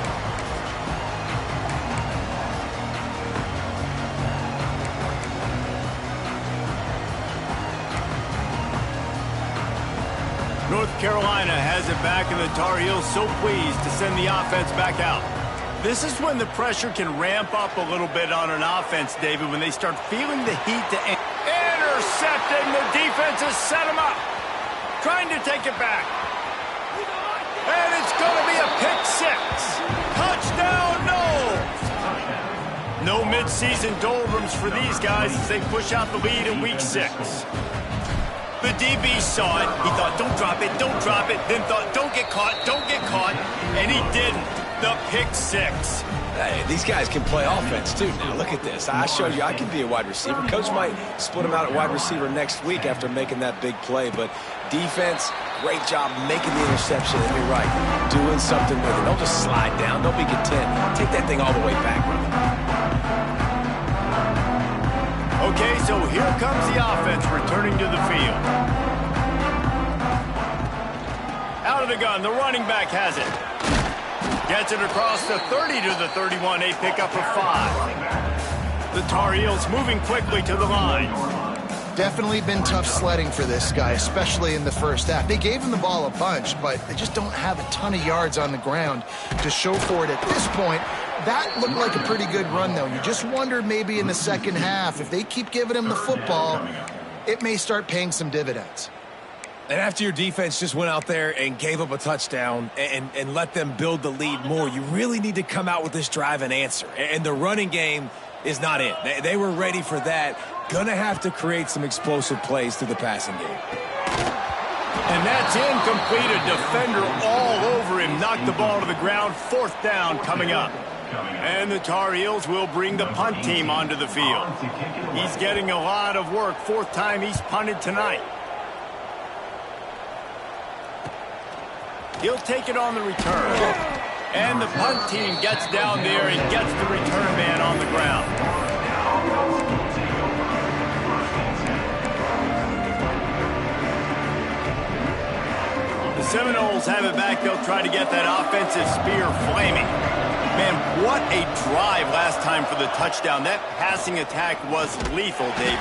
North Carolina has it back, and the Tar Heels so pleased to send the offense back out. This is when the pressure can ramp up a little bit on an offense, David, when they start feeling the heat to intercepting. The defense has set them up. Trying to take it back. And it's going to be a pick six. Touchdown, Noles. No midseason doldrums for these guys as they push out the lead in week 6. The DB saw it. He thought, don't drop it, then thought, don't get caught, and he didn't. The pick six. Hey, these guys can play offense, too. Now, look at this. I showed you I can be a wide receiver. Coach might split him out at wide receiver next week after making that big play, but defense, great job making the interception, and you're right, doing something with it. Don't just slide down. Don't be content. Take that thing all the way back with it. Okay, so here comes the offense returning to the field. Out of the gun, the running back has it. Gets it across the 30 to the 31, a pickup of 5. The Tar Heels moving quickly to the line. Definitely been tough sledding for this guy, especially in the first half. They gave him the ball a bunch, but they just don't have a ton of yards on the ground to show for it at this point. That looked like a pretty good run, though. You just wonder maybe in the second half, if they keep giving him the football, it may start paying some dividends. And after your defense just went out there and gave up a touchdown and let them build the lead more, you really need to come out with this drive and answer. And the running game is not it. They were ready for that. Gonna have to create some explosive plays through the passing game. And that's incomplete. A defender all over him. Knocked the ball to the ground. 4th down coming up. And the Tar Heels will bring the punt team onto the field. He's getting a lot of work. 4th time he's punted tonight. He'll take it on the return. And the punt team gets down there and gets the return man on the ground. The Seminoles have it back. They'll try to get that offensive spear flaming. Man, what a drive last time for the touchdown. That passing attack was lethal, David.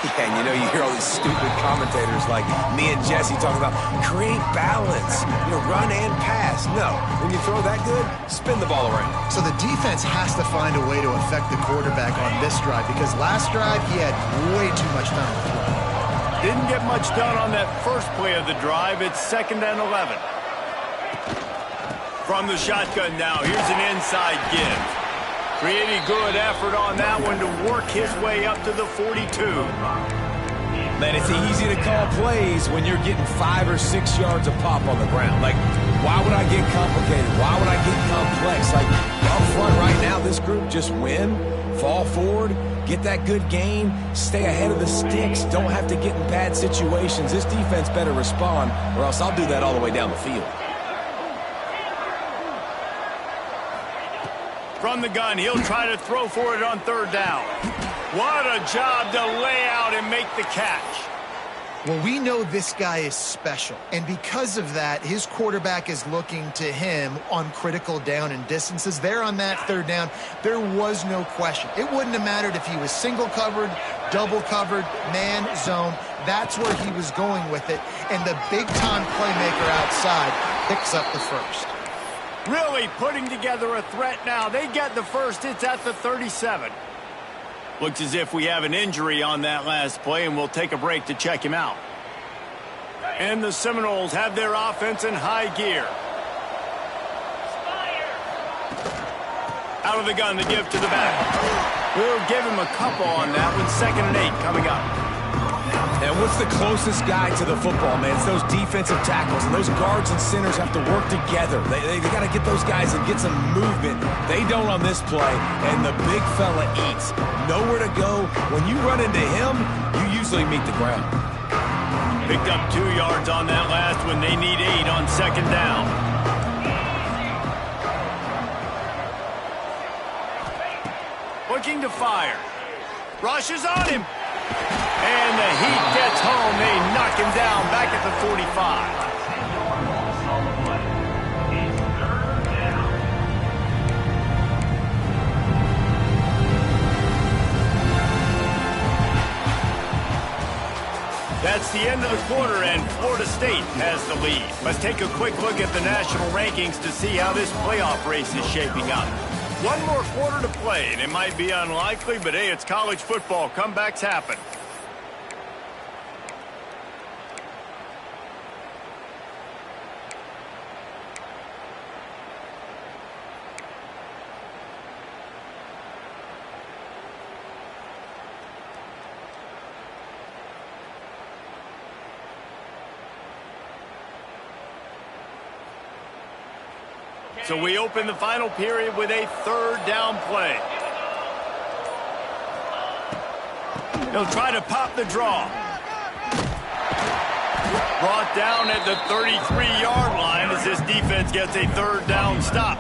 Yeah, and you know, you hear all these stupid commentators like me and Jesse talking about create balance, run and pass. No, when you throw that good, spin the ball around. So the defense has to find a way to affect the quarterback on this drive, because last drive he had way too much time to throw. Didn't get much done on that first play of the drive. It's 2nd and 11. From the shotgun now, here's an inside give. Pretty good effort on that one to work his way up to the 42. Man, it's easy to call plays when you're getting 5 or 6 yards of pop on the ground. Like, why would I get complicated? Why would I get complex? Like, up front right now, this group just win, fall forward, get that good gain, stay ahead of the sticks, don't have to get in bad situations. This defense better respond, or else I'll do that all the way down the field. From the gun, he'll try to throw for it on third down. What a job to lay out and make the catch. Well, we know this guy is special, and because of that, his quarterback is looking to him on critical down and distances. There on that third down, there was no question. It wouldn't have mattered if he was single covered, double covered, man, zone. That's where he was going with it, and the big-time playmaker outside picks up the first. Really putting together a threat now. They get the first. It's at the 37. Looks as if we have an injury on that last play, and we'll take a break to check him out. And the Seminoles have their offense in high gear. Out of the gun, the give to the back. We'll give him a couple on that one. 2nd and 8 coming up. And what's the closest guy to the football, man? It's those defensive tackles, and those guards and centers have to work together. They got to get those guys and get some movement. They don't on this play, and the big fella eats. Nowhere to go. When you run into him, you usually meet the ground. Picked up 2 yards on that last one. They need 8 on 2nd down. Looking to fire. Rushes on him. And the heat gets home. They knock him down back at the 45. That's the end of the quarter, and Florida State has the lead. Let's take a quick look at the national rankings to see how this playoff race is shaping up. One more quarter to play, and it might be unlikely, but hey, it's college football. Comebacks happen. So we open the final period with a 3rd down play. He'll try to pop the draw. Brought down at the 33-yard line as this defense gets a 3rd down stop.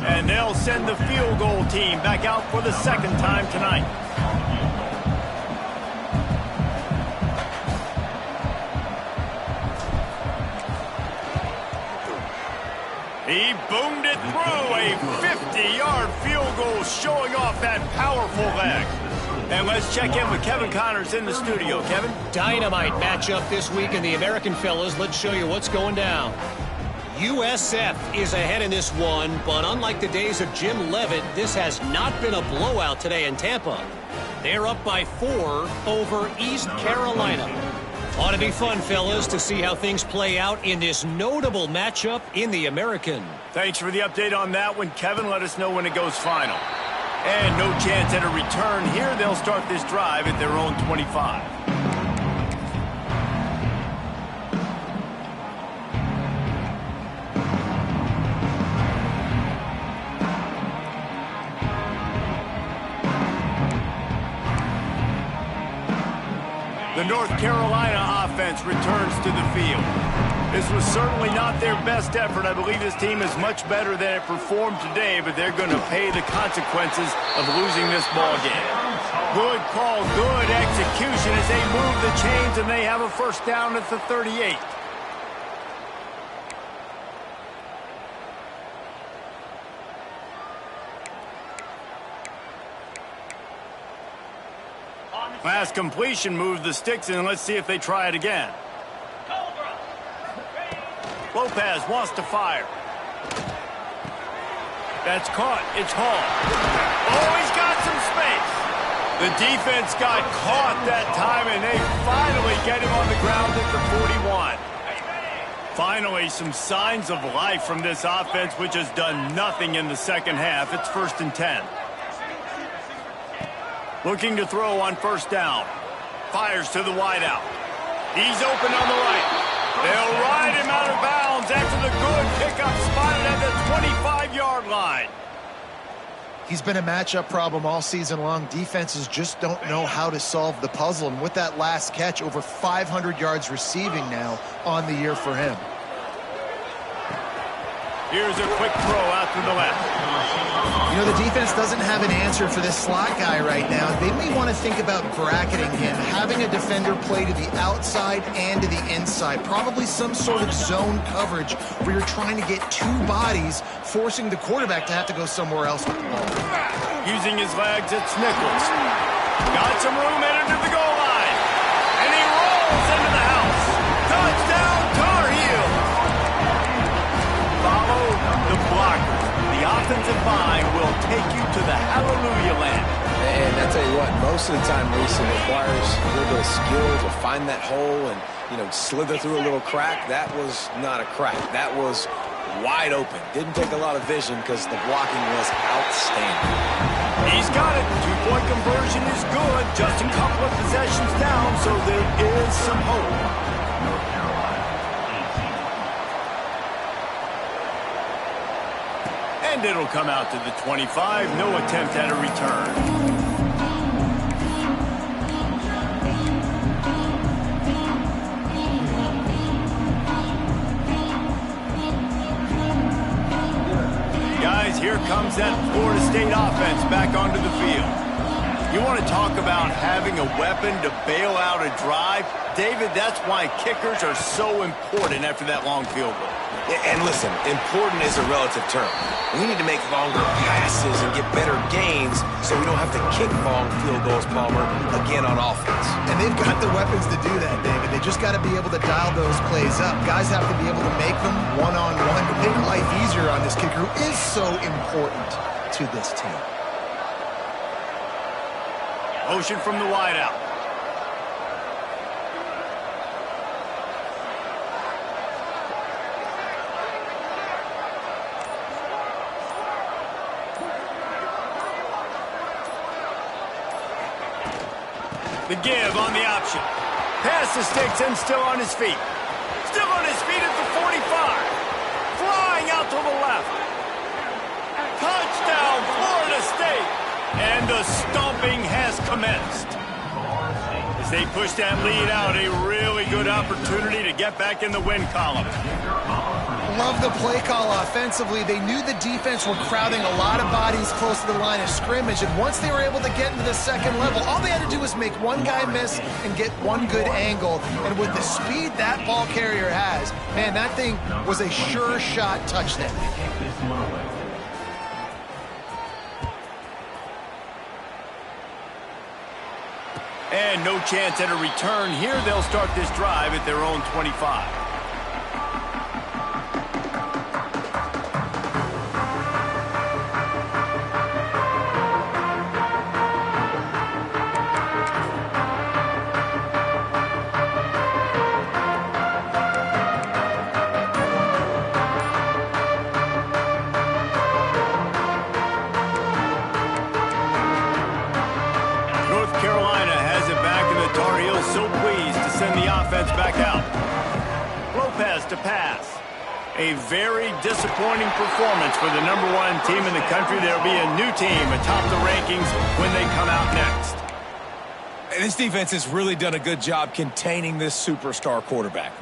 And they'll send the field goal team back out for the 2nd time tonight. He boomed it through. A 50-yard field goal showing off that powerful leg. And let's check in with Kevin Connors in the studio. Kevin? Dynamite matchup this week in the American fellas. Let's show you what's going down. USF is ahead in this one, but unlike the days of Jim Leavitt, this has not been a blowout today in Tampa. They're up by 4 over East Carolina. Ought to be fun, fellas, to see how things play out in this notable matchup in the American. Thanks for the update on that one, Kevin. Let us know when it goes final. And no chance at a return here. They'll start this drive at their own 25. The North Carolina offense returns to the field. This was certainly not their best effort. I believe this team is much better than it performed today, but they're going to pay the consequences of losing this ball game. Good call, good execution as they move the chains, and they have a 1st down at the 38. Last completion moved the sticks in. Let's see if they try it again. Lopez wants to fire. That's caught. It's Hall. Oh, he's got some space. The defense got caught that time, and they finally get him on the ground at the 41. Finally, some signs of life from this offense, which has done nothing in the 2nd half. It's 1st and 10. Looking to throw on 1st down. fires to the wideout. He's open on the right. They'll ride him out of bounds after the good pickup spotted at the 25-yard line. He's been a matchup problem all season long. Defenses just don't know how to solve the puzzle. And with that last catch, over 500 yards receiving now on the year for him. Here's a quick throw out to the left. You know, the defense doesn't have an answer for this slot guy right now. They may want to think about bracketing him, having a defender play to the outside and to the inside. Probably some sort of zone coverage where you're trying to get two bodies, forcing the quarterback to have to go somewhere else with the ball. Using his legs, it's Nichols. Got some room headed to the goal line. And he rolls into the house. Touchdown, Tar Heels. Follow the blocker. The offensive line will take you to the hallelujah land. And I tell you what, most of the time, Reese, it requires a little bit of skill to find that hole and, you know, slither through a little crack. That was not a crack. That was wide open. Didn't take a lot of vision because the blocking was outstanding. He's got it. Two-point conversion is good. Just a couple of possessions down, so there is some hope. And it'll come out to the 25. No attempt at a return. Guys, here comes that Florida State offense back onto the field. You want to talk about having a weapon to bail out a drive? David, that's why kickers are so important after that long field goal. And listen, important is a relative term. We need to make longer passes and get better gains so we don't have to kick long field goals, Palmer, again on offense. And they've got the weapons to do that, David. They just got to be able to dial those plays up. Guys have to be able to make them one-on-one to make life easier on this kicker who is so important to this team. Motion from the wideout. The give on the option. Pass the sticks and still on his feet. Still on his feet at the 45. Flying out to the left. Touchdown, Florida State. And the stomping has commenced. As they push that lead out, a really good opportunity to get back in the win column. Love the play call offensively. They knew the defense were crowding a lot of bodies close to the line of scrimmage, and once they were able to get into the second level, all they had to do was make one guy miss and get one good angle. And with the speed that ball carrier has, man, that thing was a sure shot touchdown. And no chance at a return here. They'll start this drive at their own 25. Back out. Lopez to pass. A very disappointing performance for the #1 team in the country. There'll be a new team atop the rankings when they come out next. This defense has really done a good job containing this superstar quarterback.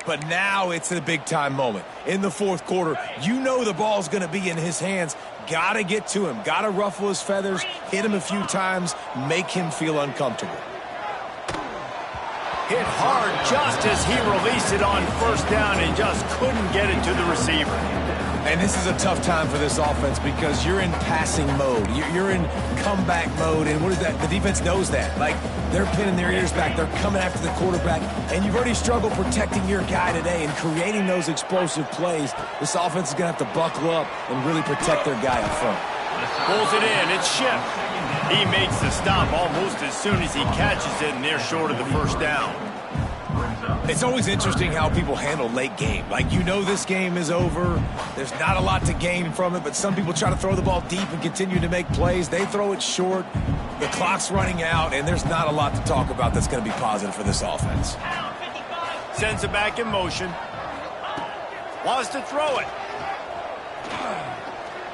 But now it's a big-time moment. In the fourth quarter, you know the ball's going to be in his hands. Got to get to him. Got to ruffle his feathers, hit him a few times, make him feel uncomfortable. Hit hard just as he released it on first down and just couldn't get it to the receiver. And this is a tough time for this offense because you're in passing mode. You're in comeback mode, and what is that? The defense knows that. They're pinning their ears back. They're coming after the quarterback, and you've already struggled protecting your guy today and creating those explosive plays. This offense is going to have to buckle up and really protect their guy up front. Pulls it in. It's Schiff. He makes the stop almost as soon as he catches it, and they're short of the first down. It's always interesting how people handle late game. Like, you know this game is over. There's not a lot to gain from it, but some people try to throw the ball deep and continue to make plays. They throw it short. The clock's running out, and there's not a lot to talk about that's going to be positive for this offense. Sends it back in motion. Wants to throw it.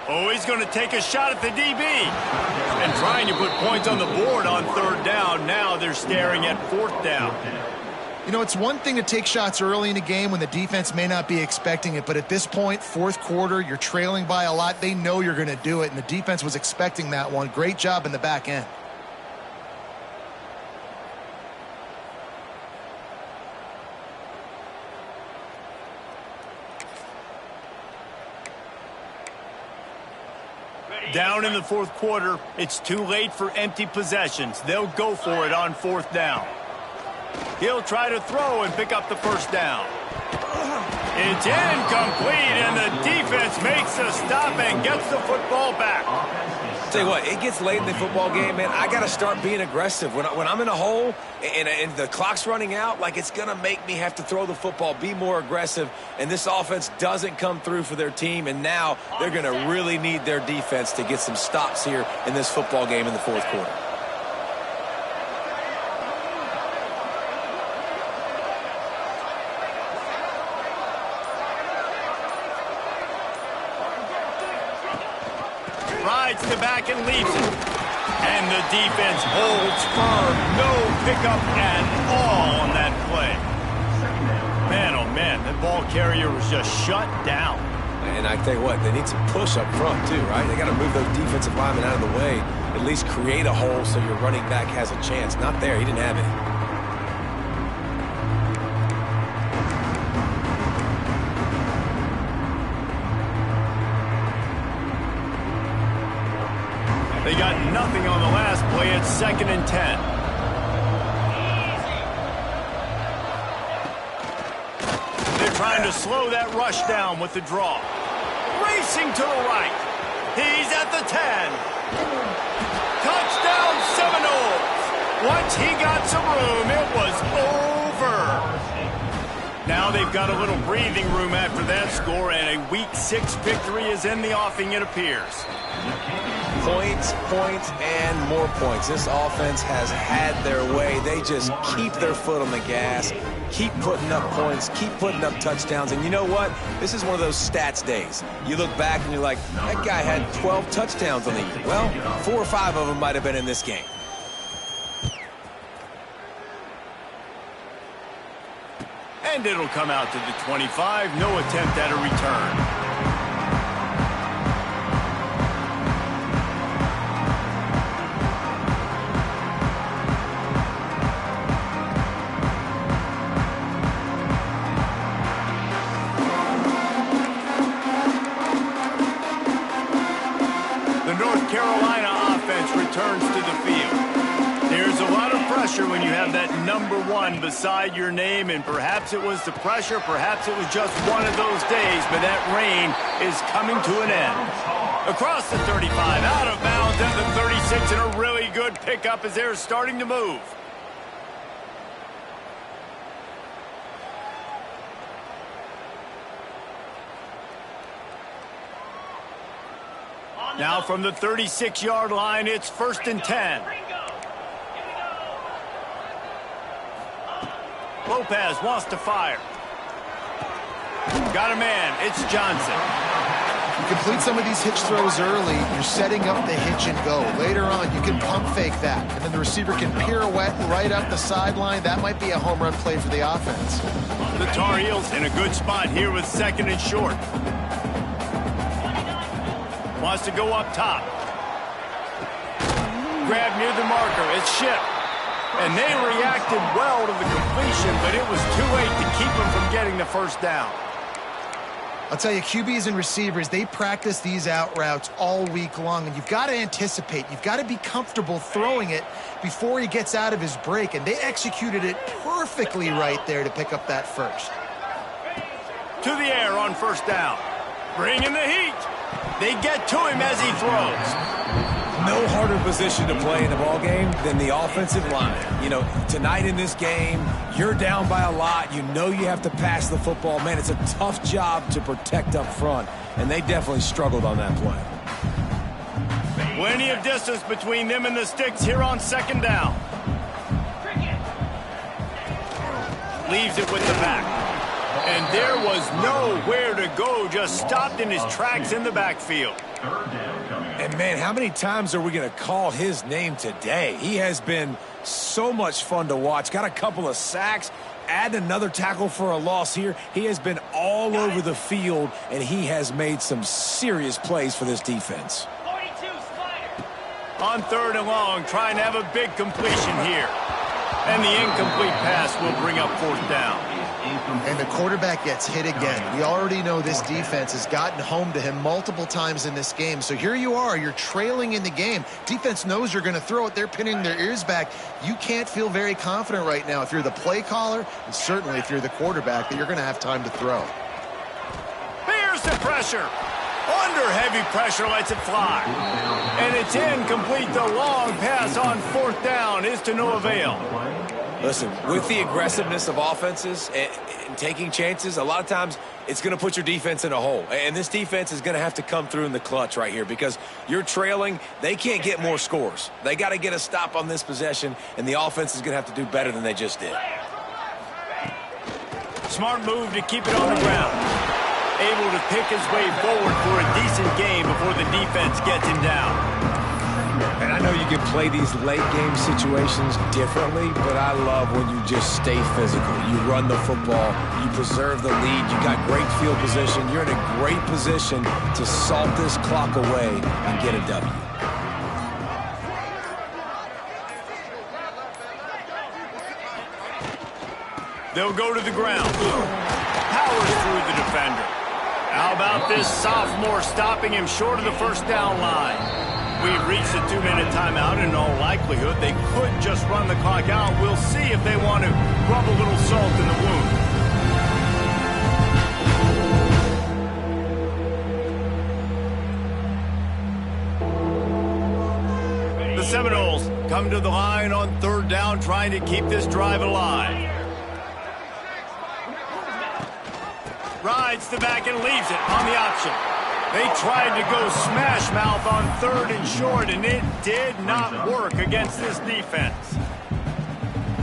Oh, he's going to take a shot at the DB. And trying to put points on the board on third down. Now they're staring at fourth down. You know, it's one thing to take shots early in a game when the defense may not be expecting it, but at this point, fourth quarter, you're trailing by a lot. They know you're going to do it, and the defense was expecting that one. Great job in the back end. Down in the fourth quarter, it's too late for empty possessions. They'll go for it on fourth down. He'll try to throw and pick up the first down. It's incomplete, and the defense makes a stop and gets the football back. Tell you what, it gets late in the football game, man. I got to start being aggressive. When I'm in a hole and the clock's running out, like, it's going to make me have to throw the football, be more aggressive, and this offense doesn't come through for their team, and now they're going to really need their defense to get some stops here in this football game in the fourth quarter. Rides to back and leaves it. And the defense holds firm. No pickup at all on that play. Man, oh man, that ball carrier was just shut down. And I tell you what, they need some push up front too, right? They got to move those defensive linemen out of the way, at least create a hole so your running back has a chance. Not there, he didn't have any. They got nothing on the last play. It's 2nd and 10. They're trying to slow that rush down with the draw. Racing to the right. He's at the 10. Touchdown Seminoles. Once he got some room, it was over. Now they've got a little breathing room after that score, and a Week 6 victory is in the offing, it appears. Points, points, and more points. This offense has had their way. They just keep their foot on the gas, keep putting up points, keep putting up touchdowns. And you know what? This is one of those stats days. You look back and you're like, that guy had 12 touchdowns on the year. Well, 4 or 5 of them might have been in this game. And it'll come out to the 25. No attempt at a return. Returns to the field. There's a lot of pressure when you have that number 1 beside your name, and perhaps it was the pressure, perhaps it was just one of those days, but that reign is coming to an end. Across the 35, out of bounds at the 36, and a really good pickup as they're starting to move. Now from the 36-yard line, it's 1st and 10. Lopez wants to fire. Got a man. It's Johnson. You complete some of these hitch throws early, you're setting up the hitch and go. Later on, you can pump fake that, and then the receiver can pirouette right up the sideline. That might be a home run play for the offense. The Tar Heels in a good spot here with 2nd and short. Wants to go up top. Grab near the marker. It's Ship. And they reacted well to the completion, but it was too late to keep them from getting the first down. I'll tell you, QBs and receivers, they practice these out routes all week long, and you've got to anticipate. You've got to be comfortable throwing it before he gets out of his break, and they executed it perfectly right there to pick up that first. To the air on first down. Bring in the heat. They get to him as he throws. no harder position to play in the ball game than the offensive line. You know, tonight in this game, you're down by a lot. You know you have to pass the football. Man, it's a tough job to protect up front, and they definitely struggled on that play. Plenty of distance between them and the sticks here on second down. Leaves it with the back. And there was nowhere to go, just stopped in his tracks in the backfield. And, man, how many times are we going to call his name today? He has been so much fun to watch. Got a couple of sacks. Add another tackle for a loss here. He has been all over the field, and he has made some serious plays for this defense. On third and long, trying to have a big completion here. And the incomplete pass will bring up fourth down. And the quarterback gets hit again. We already know this defense has gotten home to him multiple times in this game. So here you are, you're trailing in the game. Defense knows you're going to throw it. They're pinning their ears back. You can't feel very confident right now if you're the play caller, and certainly if you're the quarterback, that you're going to have time to throw. Here's the pressure. Under heavy pressure, lets it fly. And it's incomplete. The long pass on fourth down is to no avail. Listen, with the aggressiveness of offenses and taking chances, a lot of times it's going to put your defense in a hole. And this defense is going to have to come through in the clutch right here because you're trailing. They can't get more scores. They got to get a stop on this possession, and the offense is going to have to do better than they just did. Smart move to keep it on the ground. Able to pick his way forward for a decent game before the defense gets him down. And I know you can play these late-game situations differently, but I love when you just stay physical. You run the football. You preserve the lead. You got great field position. You're in a great position to salt this clock away and get a W. They'll go to the ground. Powers through the defender. How about this sophomore stopping him short of the first down line? We've reached the 2-minute timeout. In all likelihood, they could just run the clock out. We'll see if they want to rub a little salt in the wound. The Seminoles come to the line on third down, trying to keep this drive alive. Rides the back and leaves it on the option. They tried to go smash mouth on third and short, and it did not work against this defense.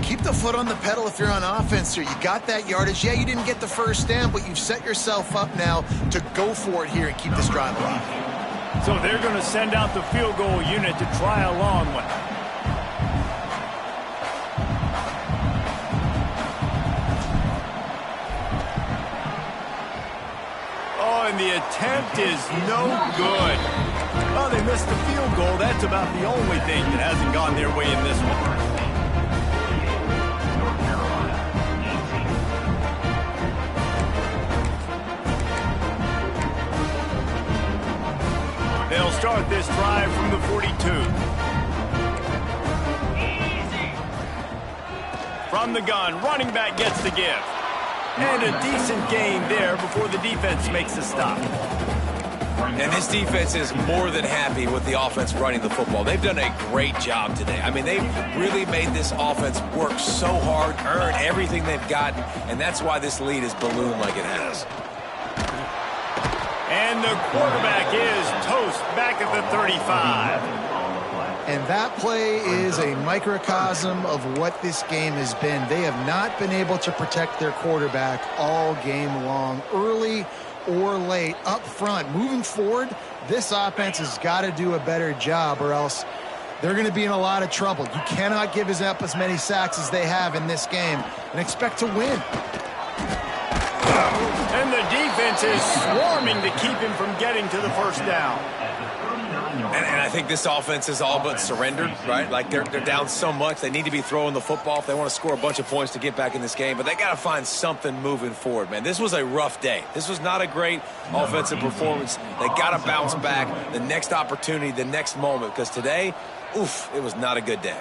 Keep the foot on the pedal if you're on offense here. You got that yardage. Yeah, you didn't get the first down, but you've set yourself up now to go for it here and keep this drive alive. So they're going to send out the field goal unit to try a long one. And the attempt is no good. Oh, they missed the field goal. That's about the only thing that hasn't gone their way in this one. They'll start this drive from the 42. From the gun, running back gets the give. And a decent gain there before the defense makes a stop. And this defense is more than happy with the offense running the football. They've done a great job today. I mean, they've really made this offense work so hard, earn everything they've gotten, and that's why this lead is ballooned like it has. And the quarterback is toast back at the 35. And that play is a microcosm of what this game has been. They have not been able to protect their quarterback all game long, early or late, up front. Moving forward, this offense has got to do a better job or else they're going to be in a lot of trouble. You cannot give up as many sacks as they have in this game and expect to win. And the defense is swarming to keep him from getting to the first down. And I think this offense is all but surrendered, right? Like they're down so much. They need to be throwing the football if they want to score a bunch of points to get back in this game. But they got to find something moving forward, man. This was a rough day. This was not a great offensive performance. They got to bounce back the next opportunity, the next moment. Because today, oof, it was not a good day.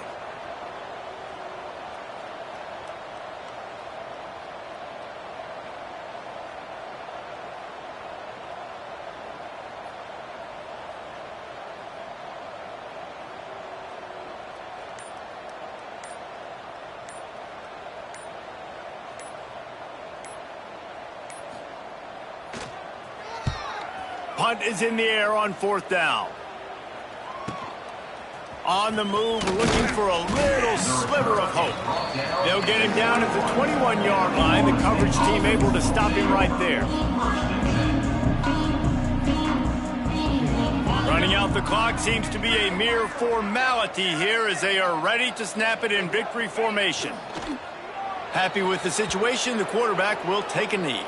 punt is in the air on 4th down. On the move, looking for a little sliver of hope. They'll get him down at the 21-yard line. The coverage team able to stop him right there. Running out the clock seems to be a mere formality here as they are ready to snap it in victory formation. Happy with the situation, the quarterback will take a knee.